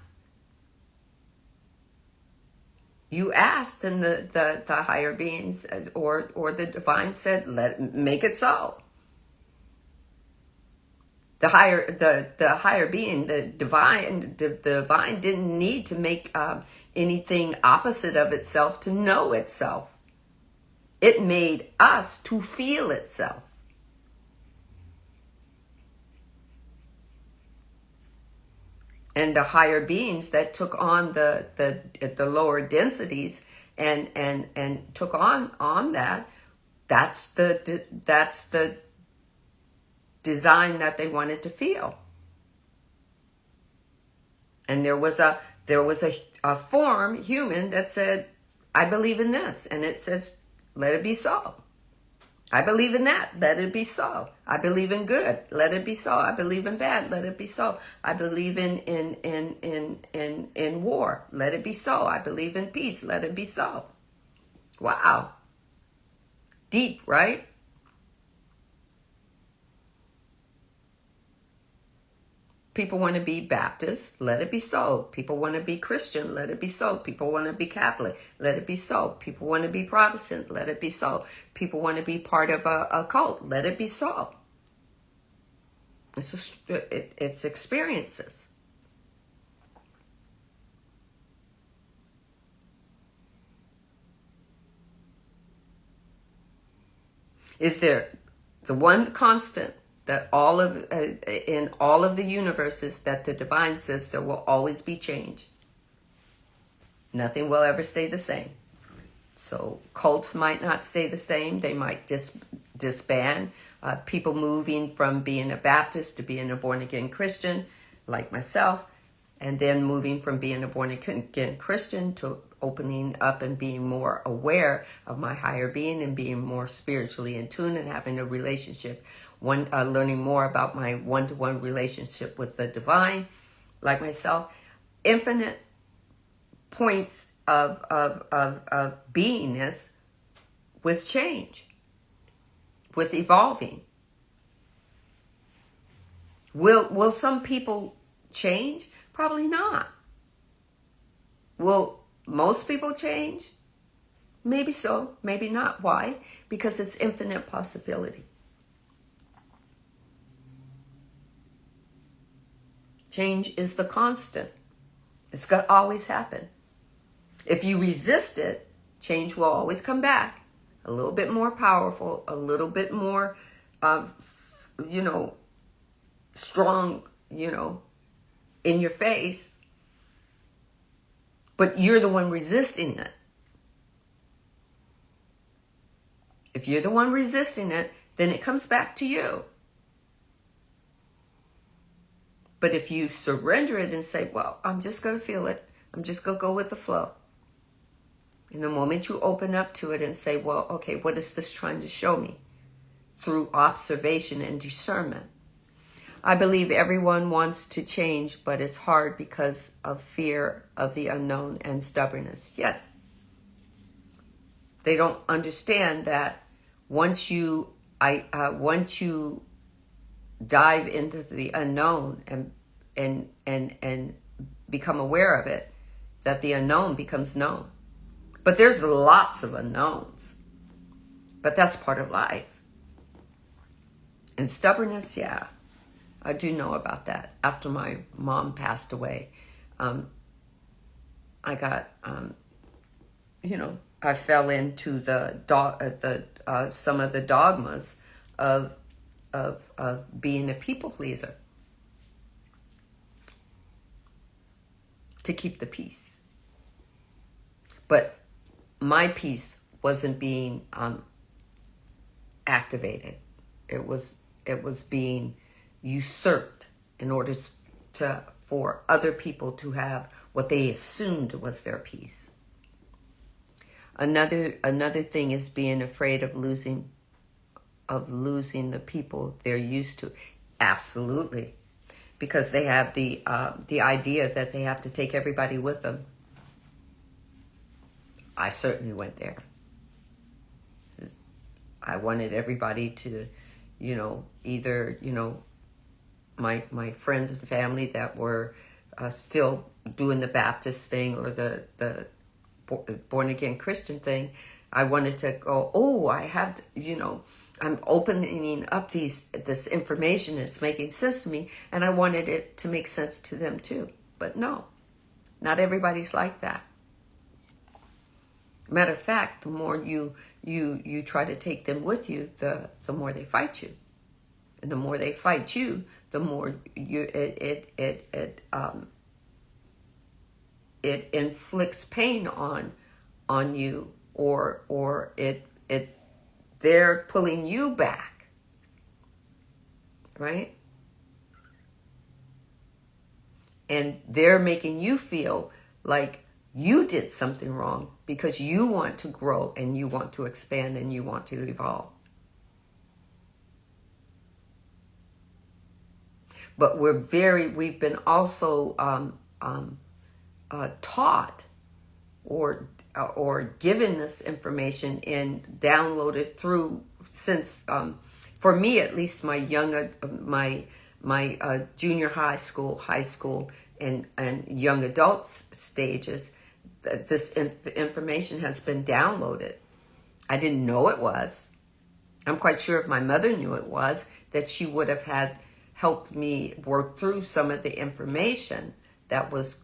You asked, and the higher beings or the divine said, make it so. The higher being, the divine didn't need to make anything opposite of itself to know itself. It made us to feel itself. And the higher beings that took on the lower densities and took on that, that's the design that they wanted to feel. And there was a form, human, that said, I believe in this. And it says, let it be so. I believe in that. Let it be so. I believe in good. Let it be so. I believe in bad. Let it be so. I believe in war. Let it be so. I believe in peace. Let it be so. Wow. Deep, right? People want to be Baptist, let it be so. People want to be Christian, let it be so. People want to be Catholic, let it be so. People want to be Protestant, let it be so. People want to be part of a cult, let it be so. It's experiences. Is there the one constant that in all of the universes that the divine says there will always be change? Nothing will ever stay the same. So cults might not stay the same. They might disband. People moving from being a Baptist to being a born-again Christian, like myself, and then moving from being a born-again Christian to opening up and being more aware of my higher being and being more spiritually in tune and having a relationship, learning more about my one-to-one relationship with the divine, like myself. Infinite points of beingness with change, with evolving. Will some people change? Probably not. Will most people change? Maybe so, maybe not. Why? Because it's infinite possibility. Change is the constant. It's going to always happen. If you resist it, change will always come back. A little bit more powerful, a little bit more, strong, in your face. But you're the one resisting it. If you're the one resisting it, then it comes back to you. But if you surrender it and say, well, I'm just going to feel it. I'm just going to go with the flow. And the moment you open up to it and say, well, okay, what is this trying to show me? Through observation and discernment. I believe everyone wants to change, but it's hard because of fear of the unknown and stubbornness. Yes. They don't understand that once you dive into the unknown and become aware of it, that the unknown becomes known. But there's lots of unknowns. But that's part of life. And stubbornness, yeah. I do know about that. After my mom passed away, I got, I fell into some of the dogmas of being a people pleaser to keep the peace. But my peace wasn't being activated. It was being usurped in order for other people to have what they assumed was their peace. Another thing is being afraid of losing the people they're used to. Absolutely. Because they have the idea that they have to take everybody with them. I certainly went there. I wanted everybody to, either, my friends and family that were still doing the Baptist thing or the born-again Christian thing. I wanted to go, I have, I'm opening up this information. It's making sense to me. And I wanted it to make sense to them too. But no, not everybody's like that. Matter of fact, the more you try to take them with you, the more they fight you. And the more they fight you, the more it inflicts pain on you, or they're pulling you back, right? And they're making you feel like you did something wrong because you want to grow and you want to expand and you want to evolve. But we've been also taught or given this information and downloaded through since for me at least my junior high school and young adults stages. This information has been downloaded. I didn't know it was. I'm quite sure if my mother knew it was, that she would have had helped me work through some of the information that was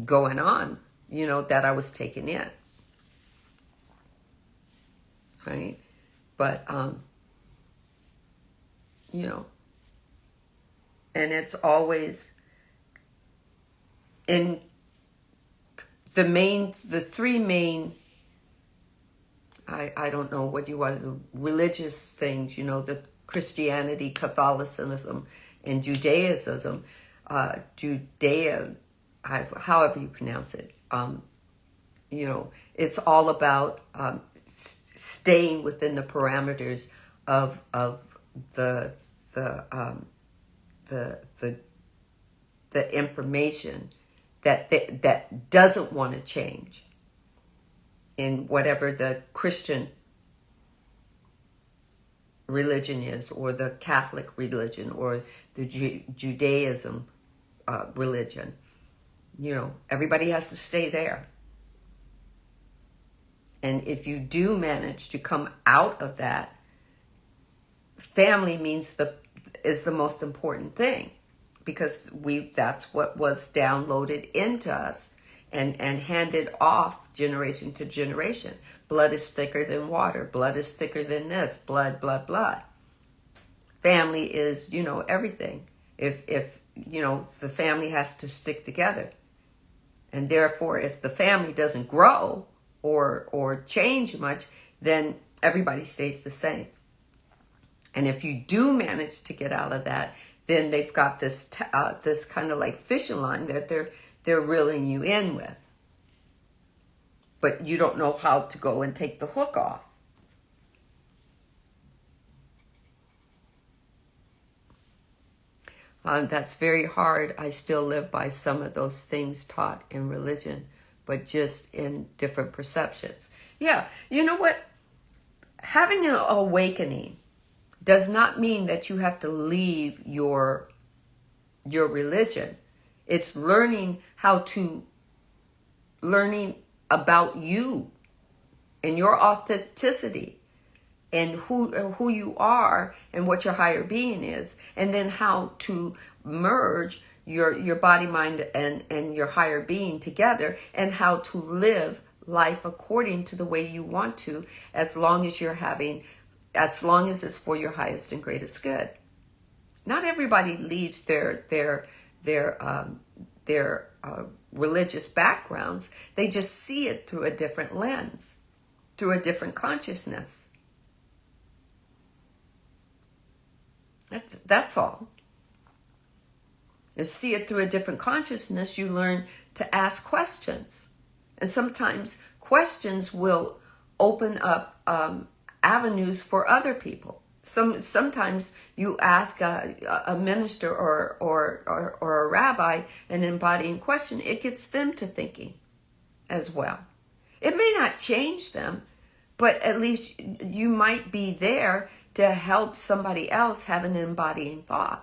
going on, that I was taking in. Right? But, and it's always in the three main, I don't know what you want, the religious things, the Christianity, Catholicism, and Judaism, however you pronounce it, it's all about staying within the parameters of the information that doesn't want to change in whatever the Christian religion is, or the Catholic religion, or the Judaism religion. Everybody has to stay there. And if you do manage to come out of that, family is the most important thing, because that's what was downloaded into us and handed off generation to generation. Blood is thicker than water. Blood is thicker than this. Blood. Family is, everything. If the family has to stick together. And therefore, if the family doesn't grow or change much, then everybody stays the same. And if you do manage to get out of that, then they've got this kind of like fishing line that they're reeling you in with. But you don't know how to go and take the hook off. That's very hard. I still live by some of those things taught in religion, but just in different perceptions. Yeah, you know what? Having an awakening does not mean that you have to leave your religion. It's learning about you and your authenticity and who you are and what your higher being is, and then how to merge your body, mind, and your higher being together, and how to live life according to the way you want to, as long as it's for your highest and greatest good. Not everybody leaves their religious backgrounds. They just see it through a different lens, through a different consciousness. That's all. You see it through a different consciousness, you learn to ask questions. And sometimes questions will open up avenues for other people. Sometimes you ask a minister or a rabbi an embodying question. It gets them to thinking as well. It may not change them, but at least you might be there to help somebody else have an embodying thought.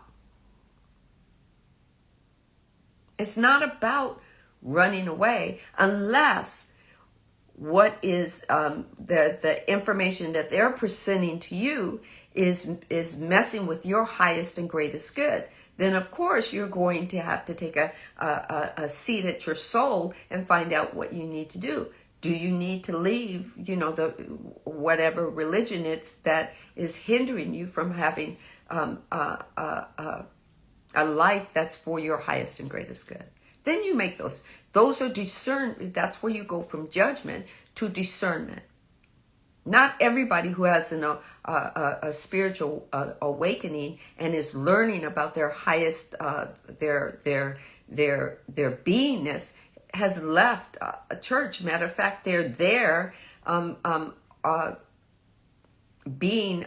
It's not about running away unless what is the information that they're presenting to you is messing with your highest and greatest good. Then of course you're going to have to take a seat at your soul and find out what you need to do. Do you need to leave, the whatever religion it's that is hindering you from having a life that's for your highest and greatest good? Then you make those. Those are that's where you go from judgment to discernment. Not everybody who has a spiritual awakening and is learning about their highest, their beingness has left a church. Matter of fact, they're there being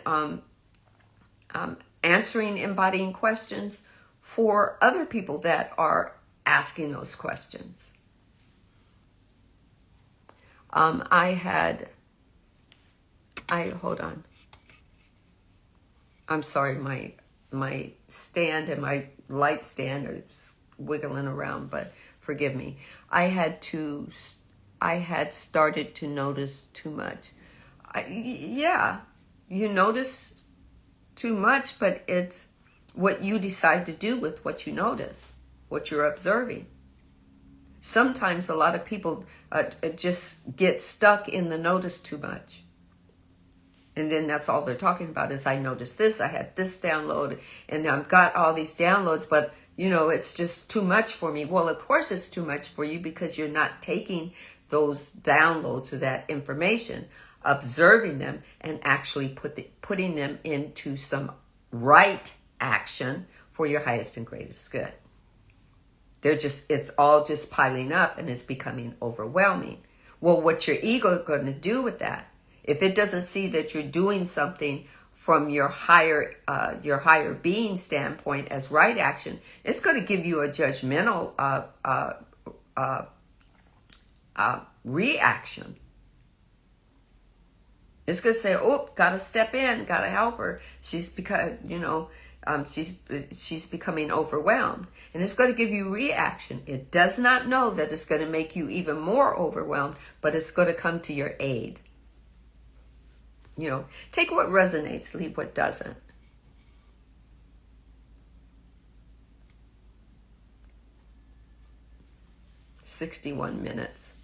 answering, embodying questions for other people that are asking those questions. Hold on. I'm sorry, my stand and my light stand are wiggling around, but forgive me. I had started to notice too much. Yeah, you notice too much, but it's what you decide to do with what you notice, what you're observing. Sometimes a lot of people just get stuck in the notice too much. And then that's all they're talking about is, I noticed this, I had this download, and I've got all these downloads, but it's just too much for me. Well, of course it's too much for you, because you're not taking those downloads or that information, observing them, and actually putting them into some right action for your highest and greatest good. It's all just piling up, and it's becoming overwhelming. Well, what's your ego going to do with that? If it doesn't see that you're doing something from your higher being standpoint as right action, it's going to give you a judgmental reaction. It's going to say, "Oh, gotta step in, gotta help her. She's she's becoming overwhelmed," and it's going to give you reaction. It does not know that it's going to make you even more overwhelmed, but it's going to come to your aid. Take what resonates, leave what doesn't. "61 minutes.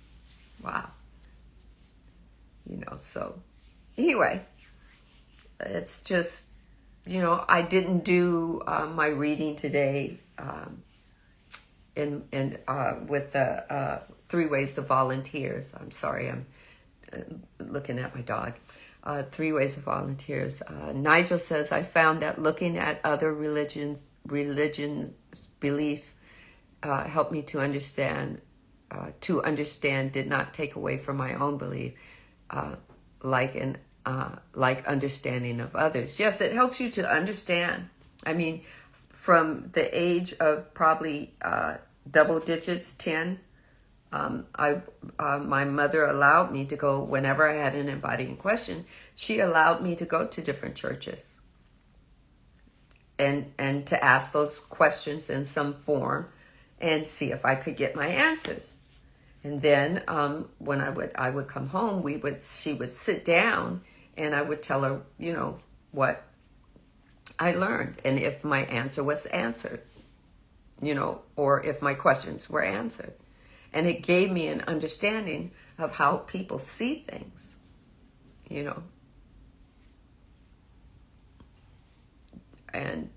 Wow. So anyway, it's just, I didn't do my reading today with the 3 waves of volunteers. I'm sorry, I'm looking at my dog. 3 ways of volunteers. Nigel says, "I found that looking at other religions' belief helped me to understand. Did not take away from my own belief, like understanding of others." Yes, it helps you to understand. I mean, from the age of probably double digits, 10. My mother allowed me to go whenever I had an embodying question. She allowed me to go to different churches and to ask those questions in some form and see if I could get my answers. And then when I would come home, she would sit down and I would tell her, what I learned, and if my answer was answered, or if my questions were answered. And it gave me an understanding of how people see things, And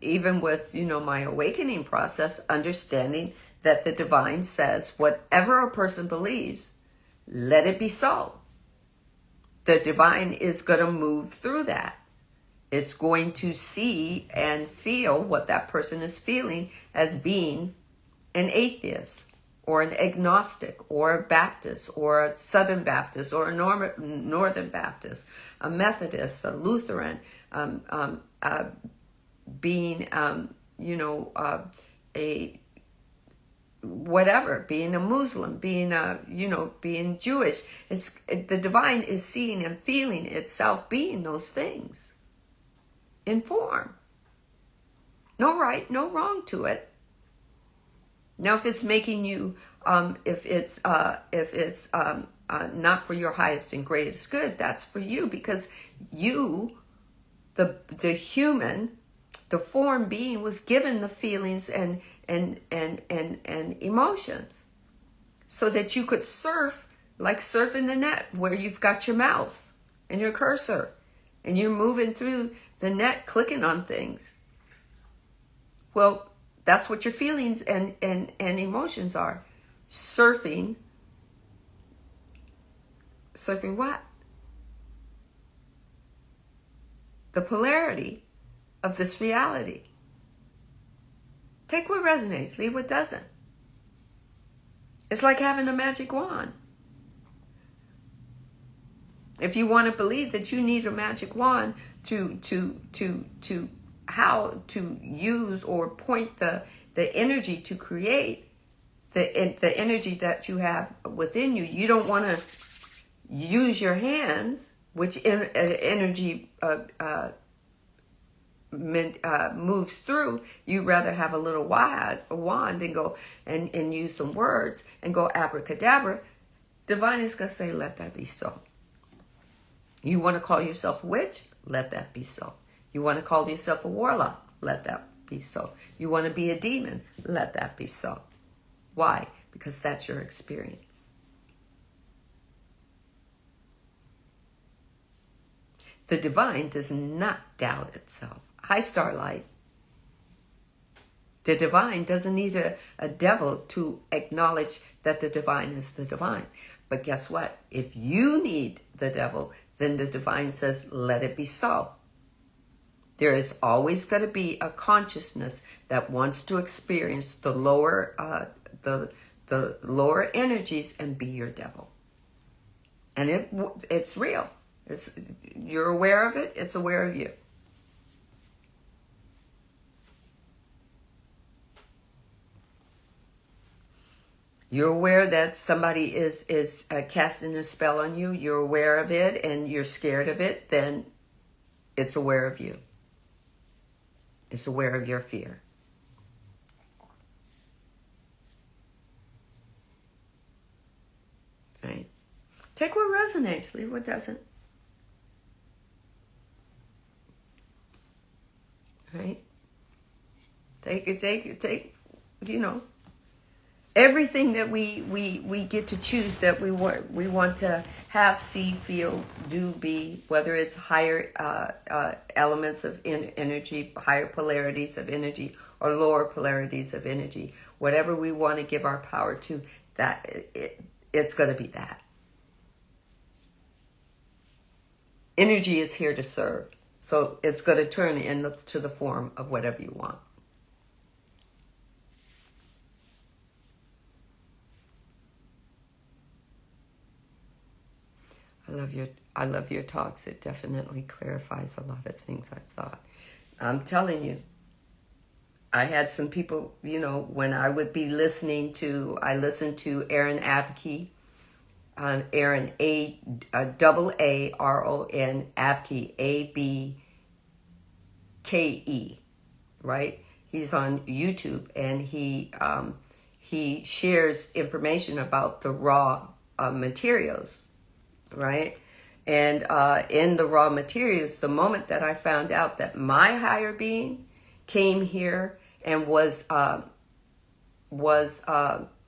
even with, my awakening process, understanding that the divine says, whatever a person believes, let it be so. The divine is going to move through that. It's going to see and feel what that person is feeling as being an atheist or an agnostic or a Baptist or a Southern Baptist or a Northern Baptist, a Methodist, a Lutheran, being, a whatever, being a Muslim, being being Jewish. The divine is seeing and feeling itself being those things. In form. No right, no wrong to it. Now, if it's making you, if it's not for your highest and greatest good, that's for you, because you, the human, the form being, was given the feelings and emotions, so that you could surf, like surfing the net, where you've got your mouse and your cursor, and you're moving through the net, clicking on things. Well, that's what your feelings and emotions are. Surfing what? The polarity of this reality. Take what resonates, leave what doesn't. It's like having a magic wand. If you want to believe that you need a magic wand to how to use or point the energy to create the energy that you have within you, you don't want to use your hands, which energy moves through. You rather have a little wand and go and use some words and go abracadabra. Divine is going to say, let that be so. You want to call yourself a witch? Let that be so. You want to call yourself a warlock? Let that be so. You want to be a demon? Let that be so. Why? Because that's your experience. The divine does not doubt itself. Hi, Starlight. The divine doesn't need a devil to acknowledge that the divine is the divine. But guess what? If you need the devil, then the divine says, let it be so. There is always going to be a consciousness that wants to experience the lower lower energies and be your devil. And it's real. You're aware of it. It's aware of you. You're aware that somebody is casting a spell on you. You're aware of it and you're scared of it. Then it's aware of you. It's aware of your fear. Right? Take what resonates. Leave what doesn't. Right? Take, you know. Everything that we get to choose that we want to have, see, feel, do, be, whether it's higher elements of energy, higher polarities of energy, or lower polarities of energy, whatever we want to give our power to, that it's going to be that. Energy is here to serve, so it's going to turn into the form of whatever you want. I love your talks. It definitely clarifies a lot of things I've thought. I'm telling you, I had some people, you know, when I would be listened to Aaron Abke, Aaron AARON Abke, ABKE, right? He's on YouTube and he shares information about the raw materials. Right? And in the raw materials, the moment that I found out that my higher being came here and was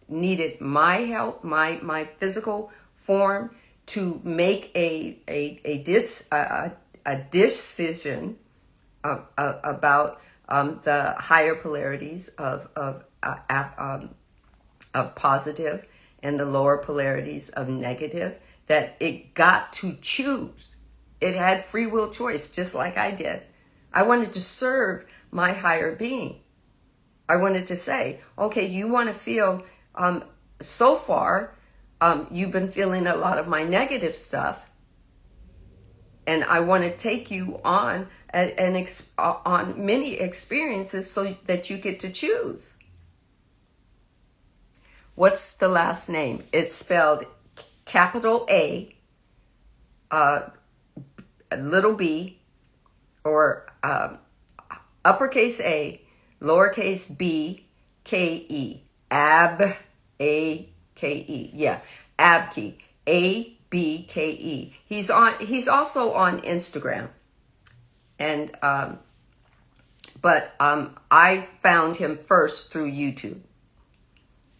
needed my help, my physical form to make a decision about the higher polarities of positive and the lower polarities of negative, that it got to choose. It had free will choice, just like I did. I wanted to serve my higher being. I wanted to say, okay, you want to feel, so far, you've been feeling a lot of my negative stuff, and I want to take you on on many experiences so that you get to choose. What's the last name? It's spelled capital A, little b, or uppercase A, lowercase b, K-E. A-K-E. Yeah, Abke. A-B-K-E. He's also on Instagram. And but I found him first through YouTube.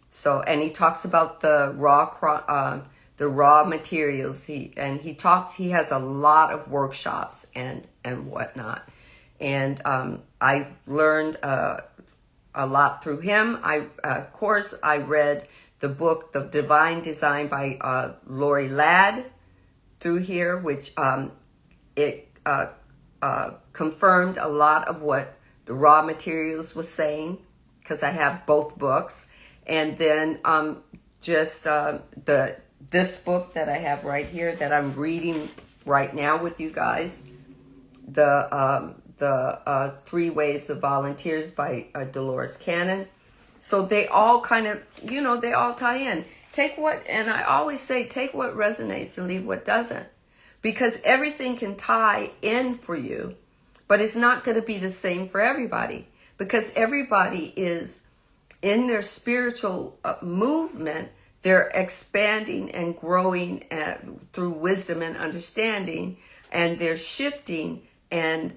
So, and he talks about the raw materials. He has a lot of workshops and whatnot. And I learned a lot through him. Of course, I read the book, The Divine Design by Lori Ladd through here, which it confirmed a lot of what the raw materials was saying, because I have both books. And then just the this book that I have right here that I'm reading right now with you guys, the Three Waves of Volunteers by Dolores Cannon. So they all kind of, they all tie in. And I always say, take what resonates and leave what doesn't. Because everything can tie in for you, but it's not going to be the same for everybody. Because everybody is in their spiritual movement, they're expanding and growing through wisdom and understanding, and they're shifting and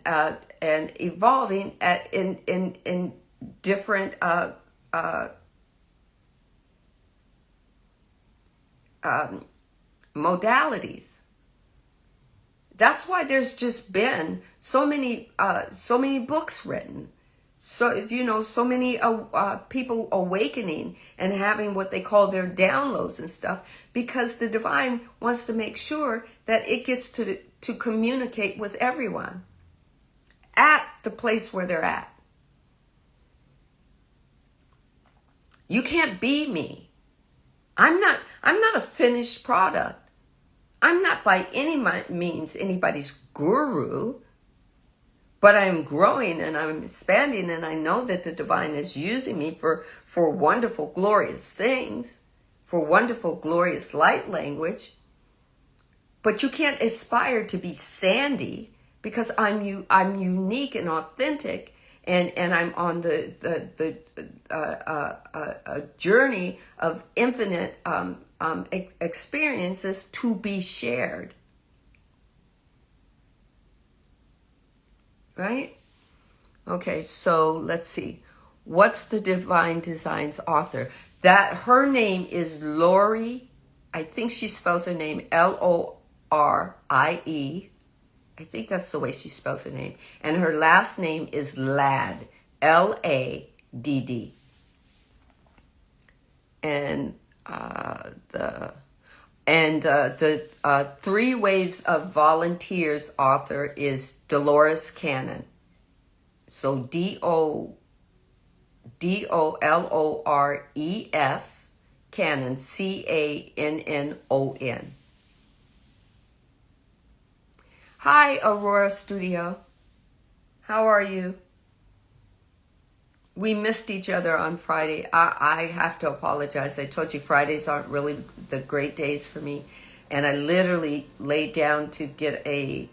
evolving in different modalities. That's why there's just been so many books written. So, so many people awakening and having what they call their downloads and stuff, because the divine wants to make sure that it gets to communicate with everyone at the place where they're at. You can't be me. I'm not a finished product. I'm not by any means anybody's guru. But I'm growing and I'm expanding, and I know that the divine is using me for wonderful, glorious things, for wonderful, glorious light language. But you can't aspire to be Sandy, because I'm unique and authentic, and I'm on the journey of infinite experiences to be shared. Right? Okay, so let's see. What's the Divine Designs author? Her name is Lori. I think she spells her name Lorie. I think that's the way she spells her name. And her last name is Ladd. Ladd. And the Three Waves of Volunteers author is Dolores Cannon. So Dolores Cannon, Cannon. Hi, Aurora Studio. How are you? We missed each other on Friday. I have to apologize. I told you Fridays aren't really the great days for me. And I literally laid down to get a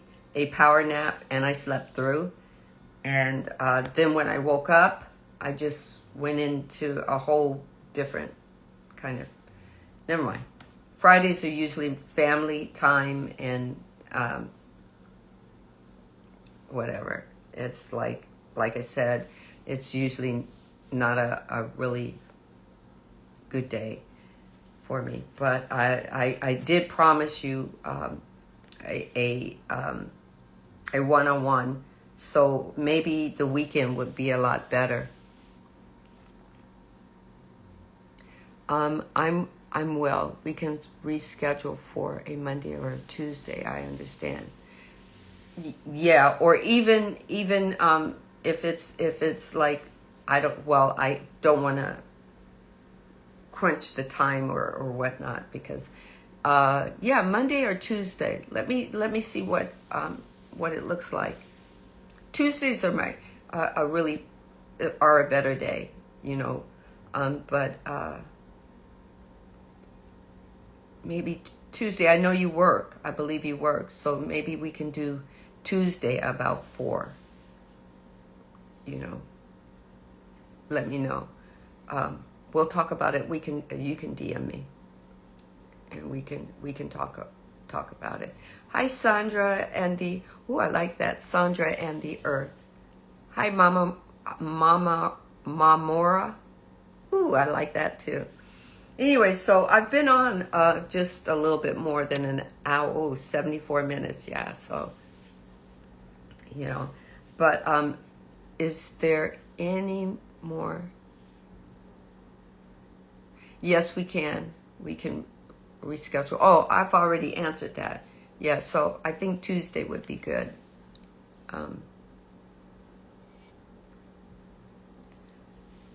power nap, and I slept through. And then when I woke up, I just went into a whole different kind of... Never mind. Fridays are usually family time and whatever. It's like I said, it's usually not a really good day for me. But I did promise you a one-on-one, so maybe the weekend would be a lot better. I'm well. We can reschedule for a Monday or a Tuesday. I understand. Yeah, or even if it's like I don't want to crunch the time or whatnot, because Monday or Tuesday. Let me see what it looks like. Tuesdays are a better day, but maybe Tuesday. I know you work. I believe you work, so maybe we can do Tuesday about 4. Let me know. We'll talk about it. You can DM me, and we can talk about it. Hi, Sandra and the... Ooh, I like that. Sandra and the Earth. Hi, Mamora. Ooh, I like that too. Anyway, so I've been on just a little bit more than an hour, 74 minutes. Yeah, so, but is there any more? Yes, we can. We can reschedule. Oh, I've already answered that. Yeah, so I think Tuesday would be good.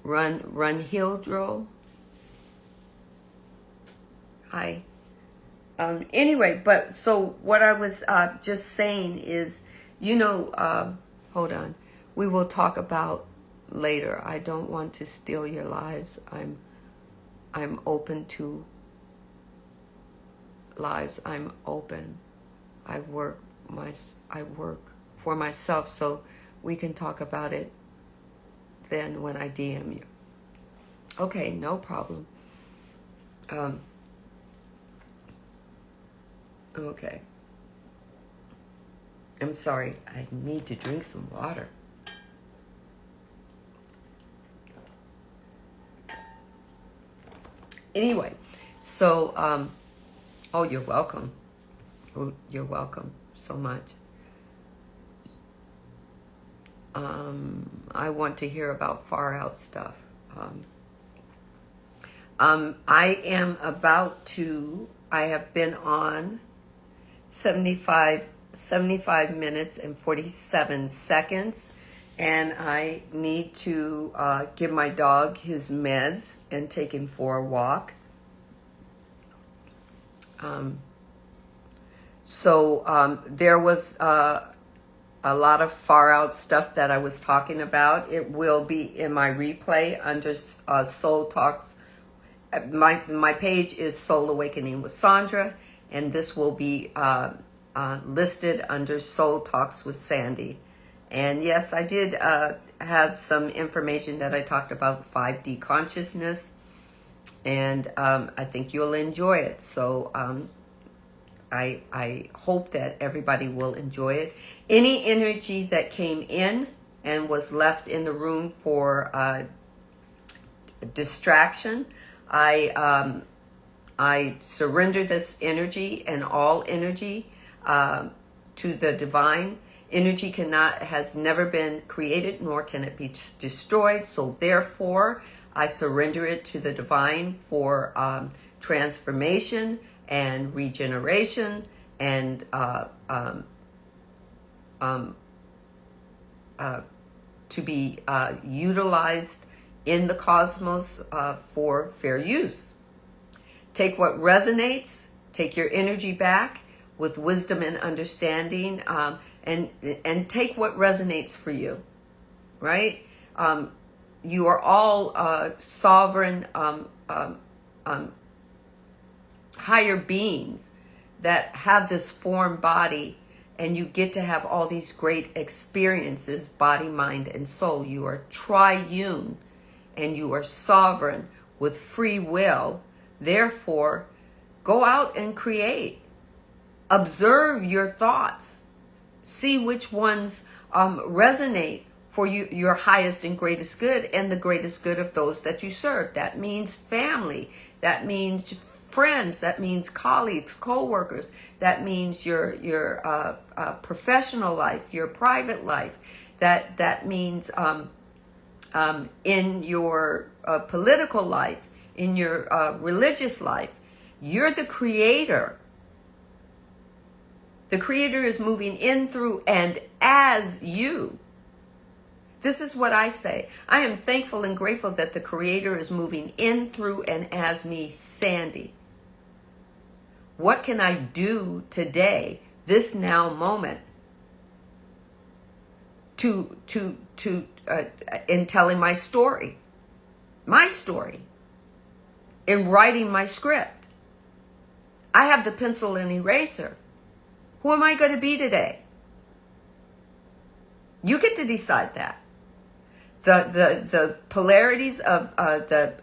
Run Hildro. Hi. Anyway, but so what I was just saying is, hold on. We will talk about later. I don't want to steal your lives. I'm open to lives. I'm open. I work for myself, so we can talk about it then when I DM you. Okay, no problem. Okay. I'm sorry. I need to drink some water. Anyway, so, oh, you're welcome. Oh, you're welcome so much. I want to hear about far out stuff. I have been on 75 minutes and 47 seconds, and I need to give my dog his meds and take him for a walk. There was a lot of far out stuff that I was talking about. It will be in my replay under Soul Talks. My page is Soul Awakening with Sandra, and this will be listed under Soul Talks with Sandy. And yes, I did have some information that I talked about 5D consciousness, and I think you'll enjoy it. So I hope that everybody will enjoy it. Any energy that came in and was left in the room for distraction, I surrender this energy and all energy to the divine. Energy has never been created, nor can it be destroyed. So therefore, I surrender it to the divine for transformation and regeneration and to be utilized in the cosmos for fair use. Take what resonates, take your energy back with wisdom and understanding, and take what resonates for you, right? You are all sovereign higher beings that have this form body, and you get to have all these great experiences, body, mind, and soul. You are triune, and you are sovereign with free will. Therefore, go out and create. Observe your thoughts. See which ones resonate for you, your highest and greatest good, and the greatest good of those that you serve. That means family. That means friends. That means colleagues, co-workers. That means your professional life, your private life. That means in your political life, in your religious life. You're the creator. The creator is moving in, through, and as you. This is what I say. I am thankful and grateful that the creator is moving in, through, and as me, Sandy. What can I do today, this now moment, in telling my story, in writing my script? I have the pencil and eraser. Who am I going to be today? You get to decide that. The polarities of the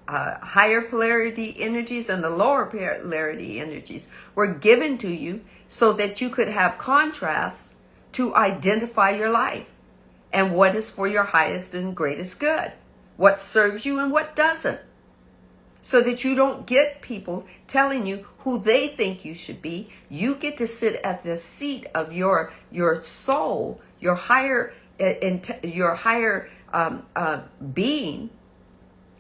higher polarity energies and the lower polarity energies were given to you so that you could have contrasts to identify your life and what is for your highest and greatest good, what serves you and what doesn't, so that you don't get people telling you who they think you should be. You get to sit at the seat of your soul, your higher being,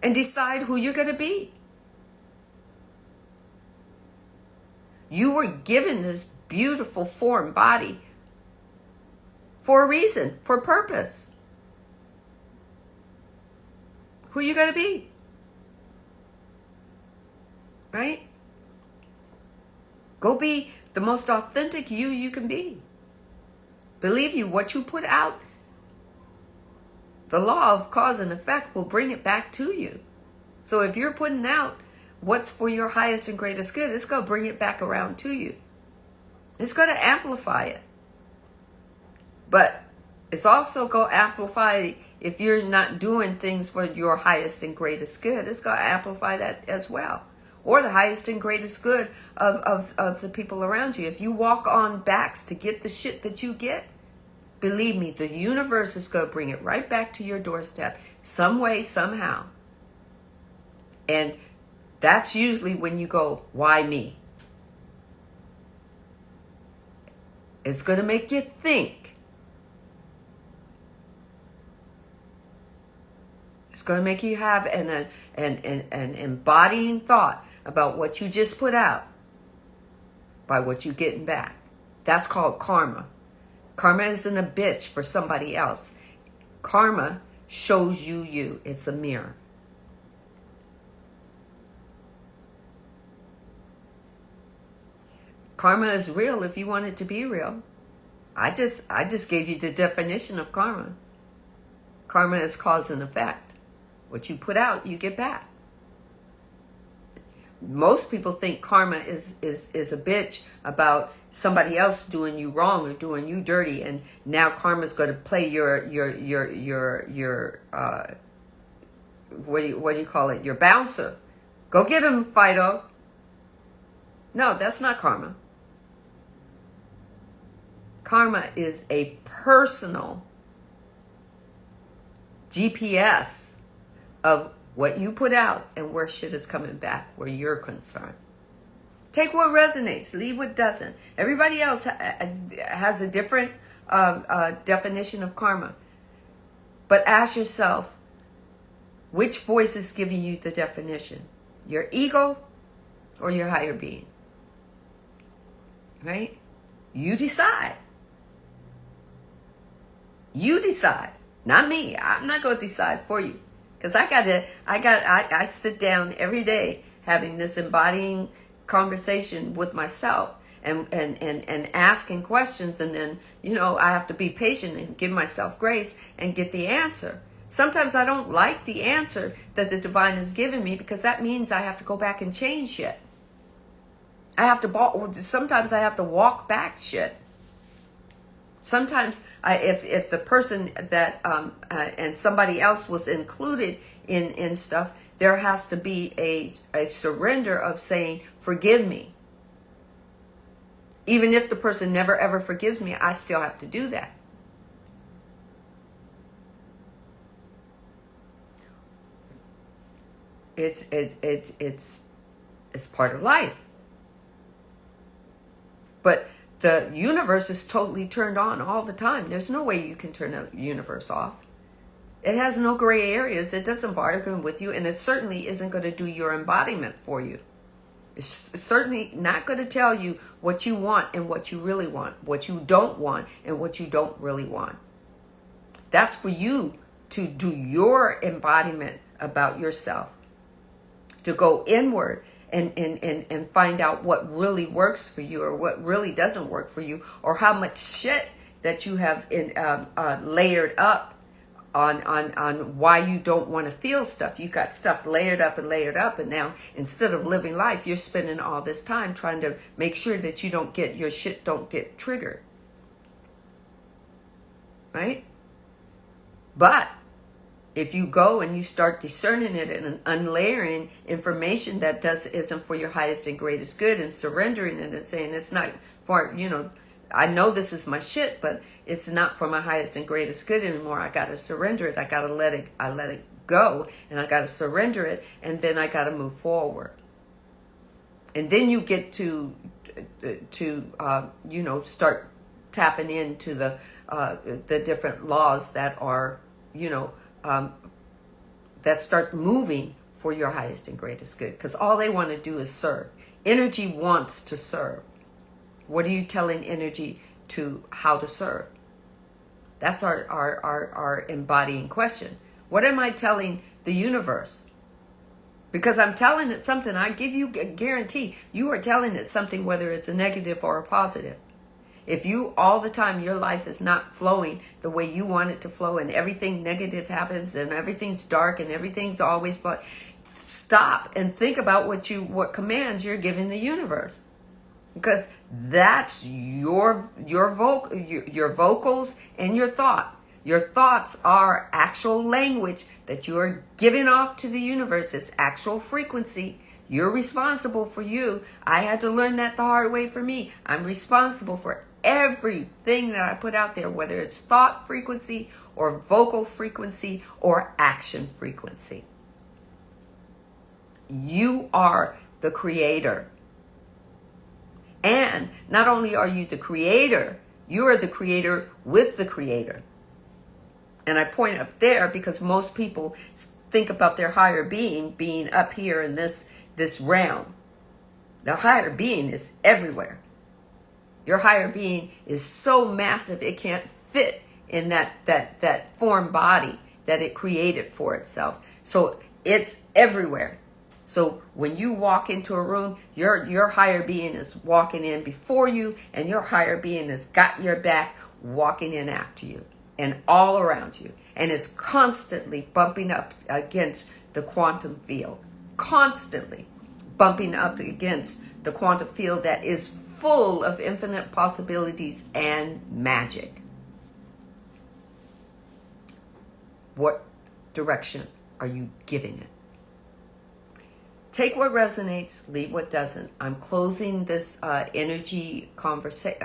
and decide who you're going to be. You were given this beautiful form body for a reason, for purpose. Who are you going to be? Right? Go be the most authentic you can be. Believe you, what you put out, the law of cause and effect will bring it back to you. So if you're putting out what's for your highest and greatest good, it's going to bring it back around to you. It's going to amplify it. But it's also going to amplify, if you're not doing things for your highest and greatest good, it's going to amplify that as well. Or the highest and greatest good of the people around you. If you walk on backs to get the shit that you get, believe me, the universe is going to bring it right back to your doorstep, some way, somehow. And that's usually when you go, why me? It's going to make you think. It's going to make you have an embodying thought about what you just put out by what you're getting back. That's called karma. Karma isn't a bitch for somebody else. Karma shows you you. It's a mirror. Karma is real if you want it to be real. I just gave you the definition of karma. Karma is cause and effect. What you put out, you get back. Most people think karma is a bitch about somebody else doing you wrong or doing you dirty, and now karma's going to play your what do you call it? Your bouncer. Go get him, Fido. No, that's not karma. Karma is a personal GPS of what you put out and where shit is coming back, where you're concerned. Take what resonates, leave what doesn't. Everybody else has a different definition of karma. But ask yourself, which voice is giving you the definition? Your ego or your higher being? Right? You decide. You decide. Not me. I'm not going to decide for you. Because I sit down every day having this embodying conversation with myself and asking questions, and then, I have to be patient and give myself grace and get the answer. Sometimes I don't like the answer that the divine has given me, because that means I have to go back and change shit. Sometimes I have to walk back shit. Sometimes if the person that and somebody else was included in stuff, there has to be a surrender of saying, forgive me. Even if the person never ever forgives me, I still have to do that. It's part of life. But the universe is totally turned on all the time. There's no way you can turn the universe off. It has no gray areas. It doesn't bargain with you, and it certainly isn't going to do your embodiment for you. It's certainly not going to tell you what you want and what you really want, what you don't want and what you don't really want. That's for you to do your embodiment about yourself, to go inward and find out what really works for you or what really doesn't work for you, or how much shit that you have layered up on why you don't want to feel stuff. You got stuff layered up, and now instead of living life, you're spending all this time trying to make sure that your shit don't get triggered. Right? But if you go and you start discerning it and unlayering information that isn't for your highest and greatest good, and surrendering it and saying, it's not for, I know this is my shit, but it's not for my highest and greatest good anymore. I got to surrender it. I got to let it go, and I got to surrender it, and then I got to move forward. And then you get to start tapping into the different laws that are, that start moving for your highest and greatest good. Because all they want to do is serve. Energy wants to serve. What are you telling energy how to serve? That's our embodying question. What am I telling the universe? Because I'm telling it something. I give you a guarantee. You are telling it something, whether it's a negative or a positive. If you all the time, your life is not flowing the way you want it to flow, and everything negative happens and everything's dark and everything's always black, stop and think about what commands you're giving the universe. Because that's your vocals and your thought. Your thoughts are actual language that you're giving off to the universe. It's actual frequency. You're responsible for you. I had to learn that the hard way for me. I'm responsible for everything that I put out there, whether it's thought frequency or vocal frequency or action frequency. You are the creator. And not only are you the creator, you are the creator with the creator. And I point up there because most people think about their higher being up here in this realm. The higher being is everywhere. Your higher being is so massive it can't fit in that form body that it created for itself. So it's everywhere. So when you walk into a room, your higher being is walking in before you, and your higher being has got your back, walking in after you and all around you, and is constantly bumping up against the quantum field, constantly bumping up against the quantum field that is full of infinite possibilities and magic. What direction are you giving it? Take what resonates, leave what doesn't. I'm closing this energy conversation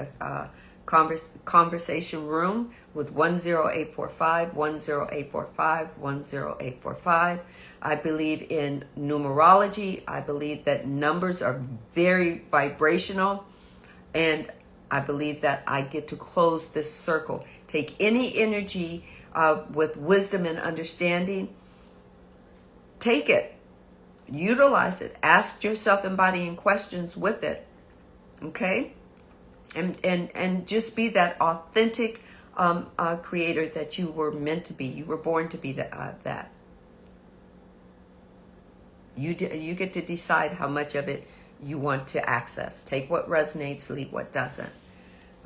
room with 10845, 10845, 10845. I believe in numerology. I believe that numbers are very vibrational. And I believe that I get to close this circle. Take any energy with wisdom and understanding. Take it. Utilize it. Ask yourself embodying questions with it. Okay? And just be that authentic creator that you were meant to be. You were born to be that. You get to decide how much of it you want to access. Take what resonates, leave what doesn't.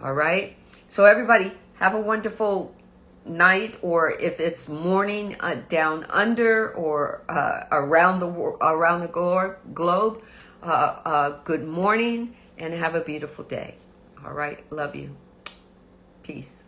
All right? So everybody, have a wonderful night, or if it's morning down under or around the globe, good morning and have a beautiful day. All right, love you. Peace.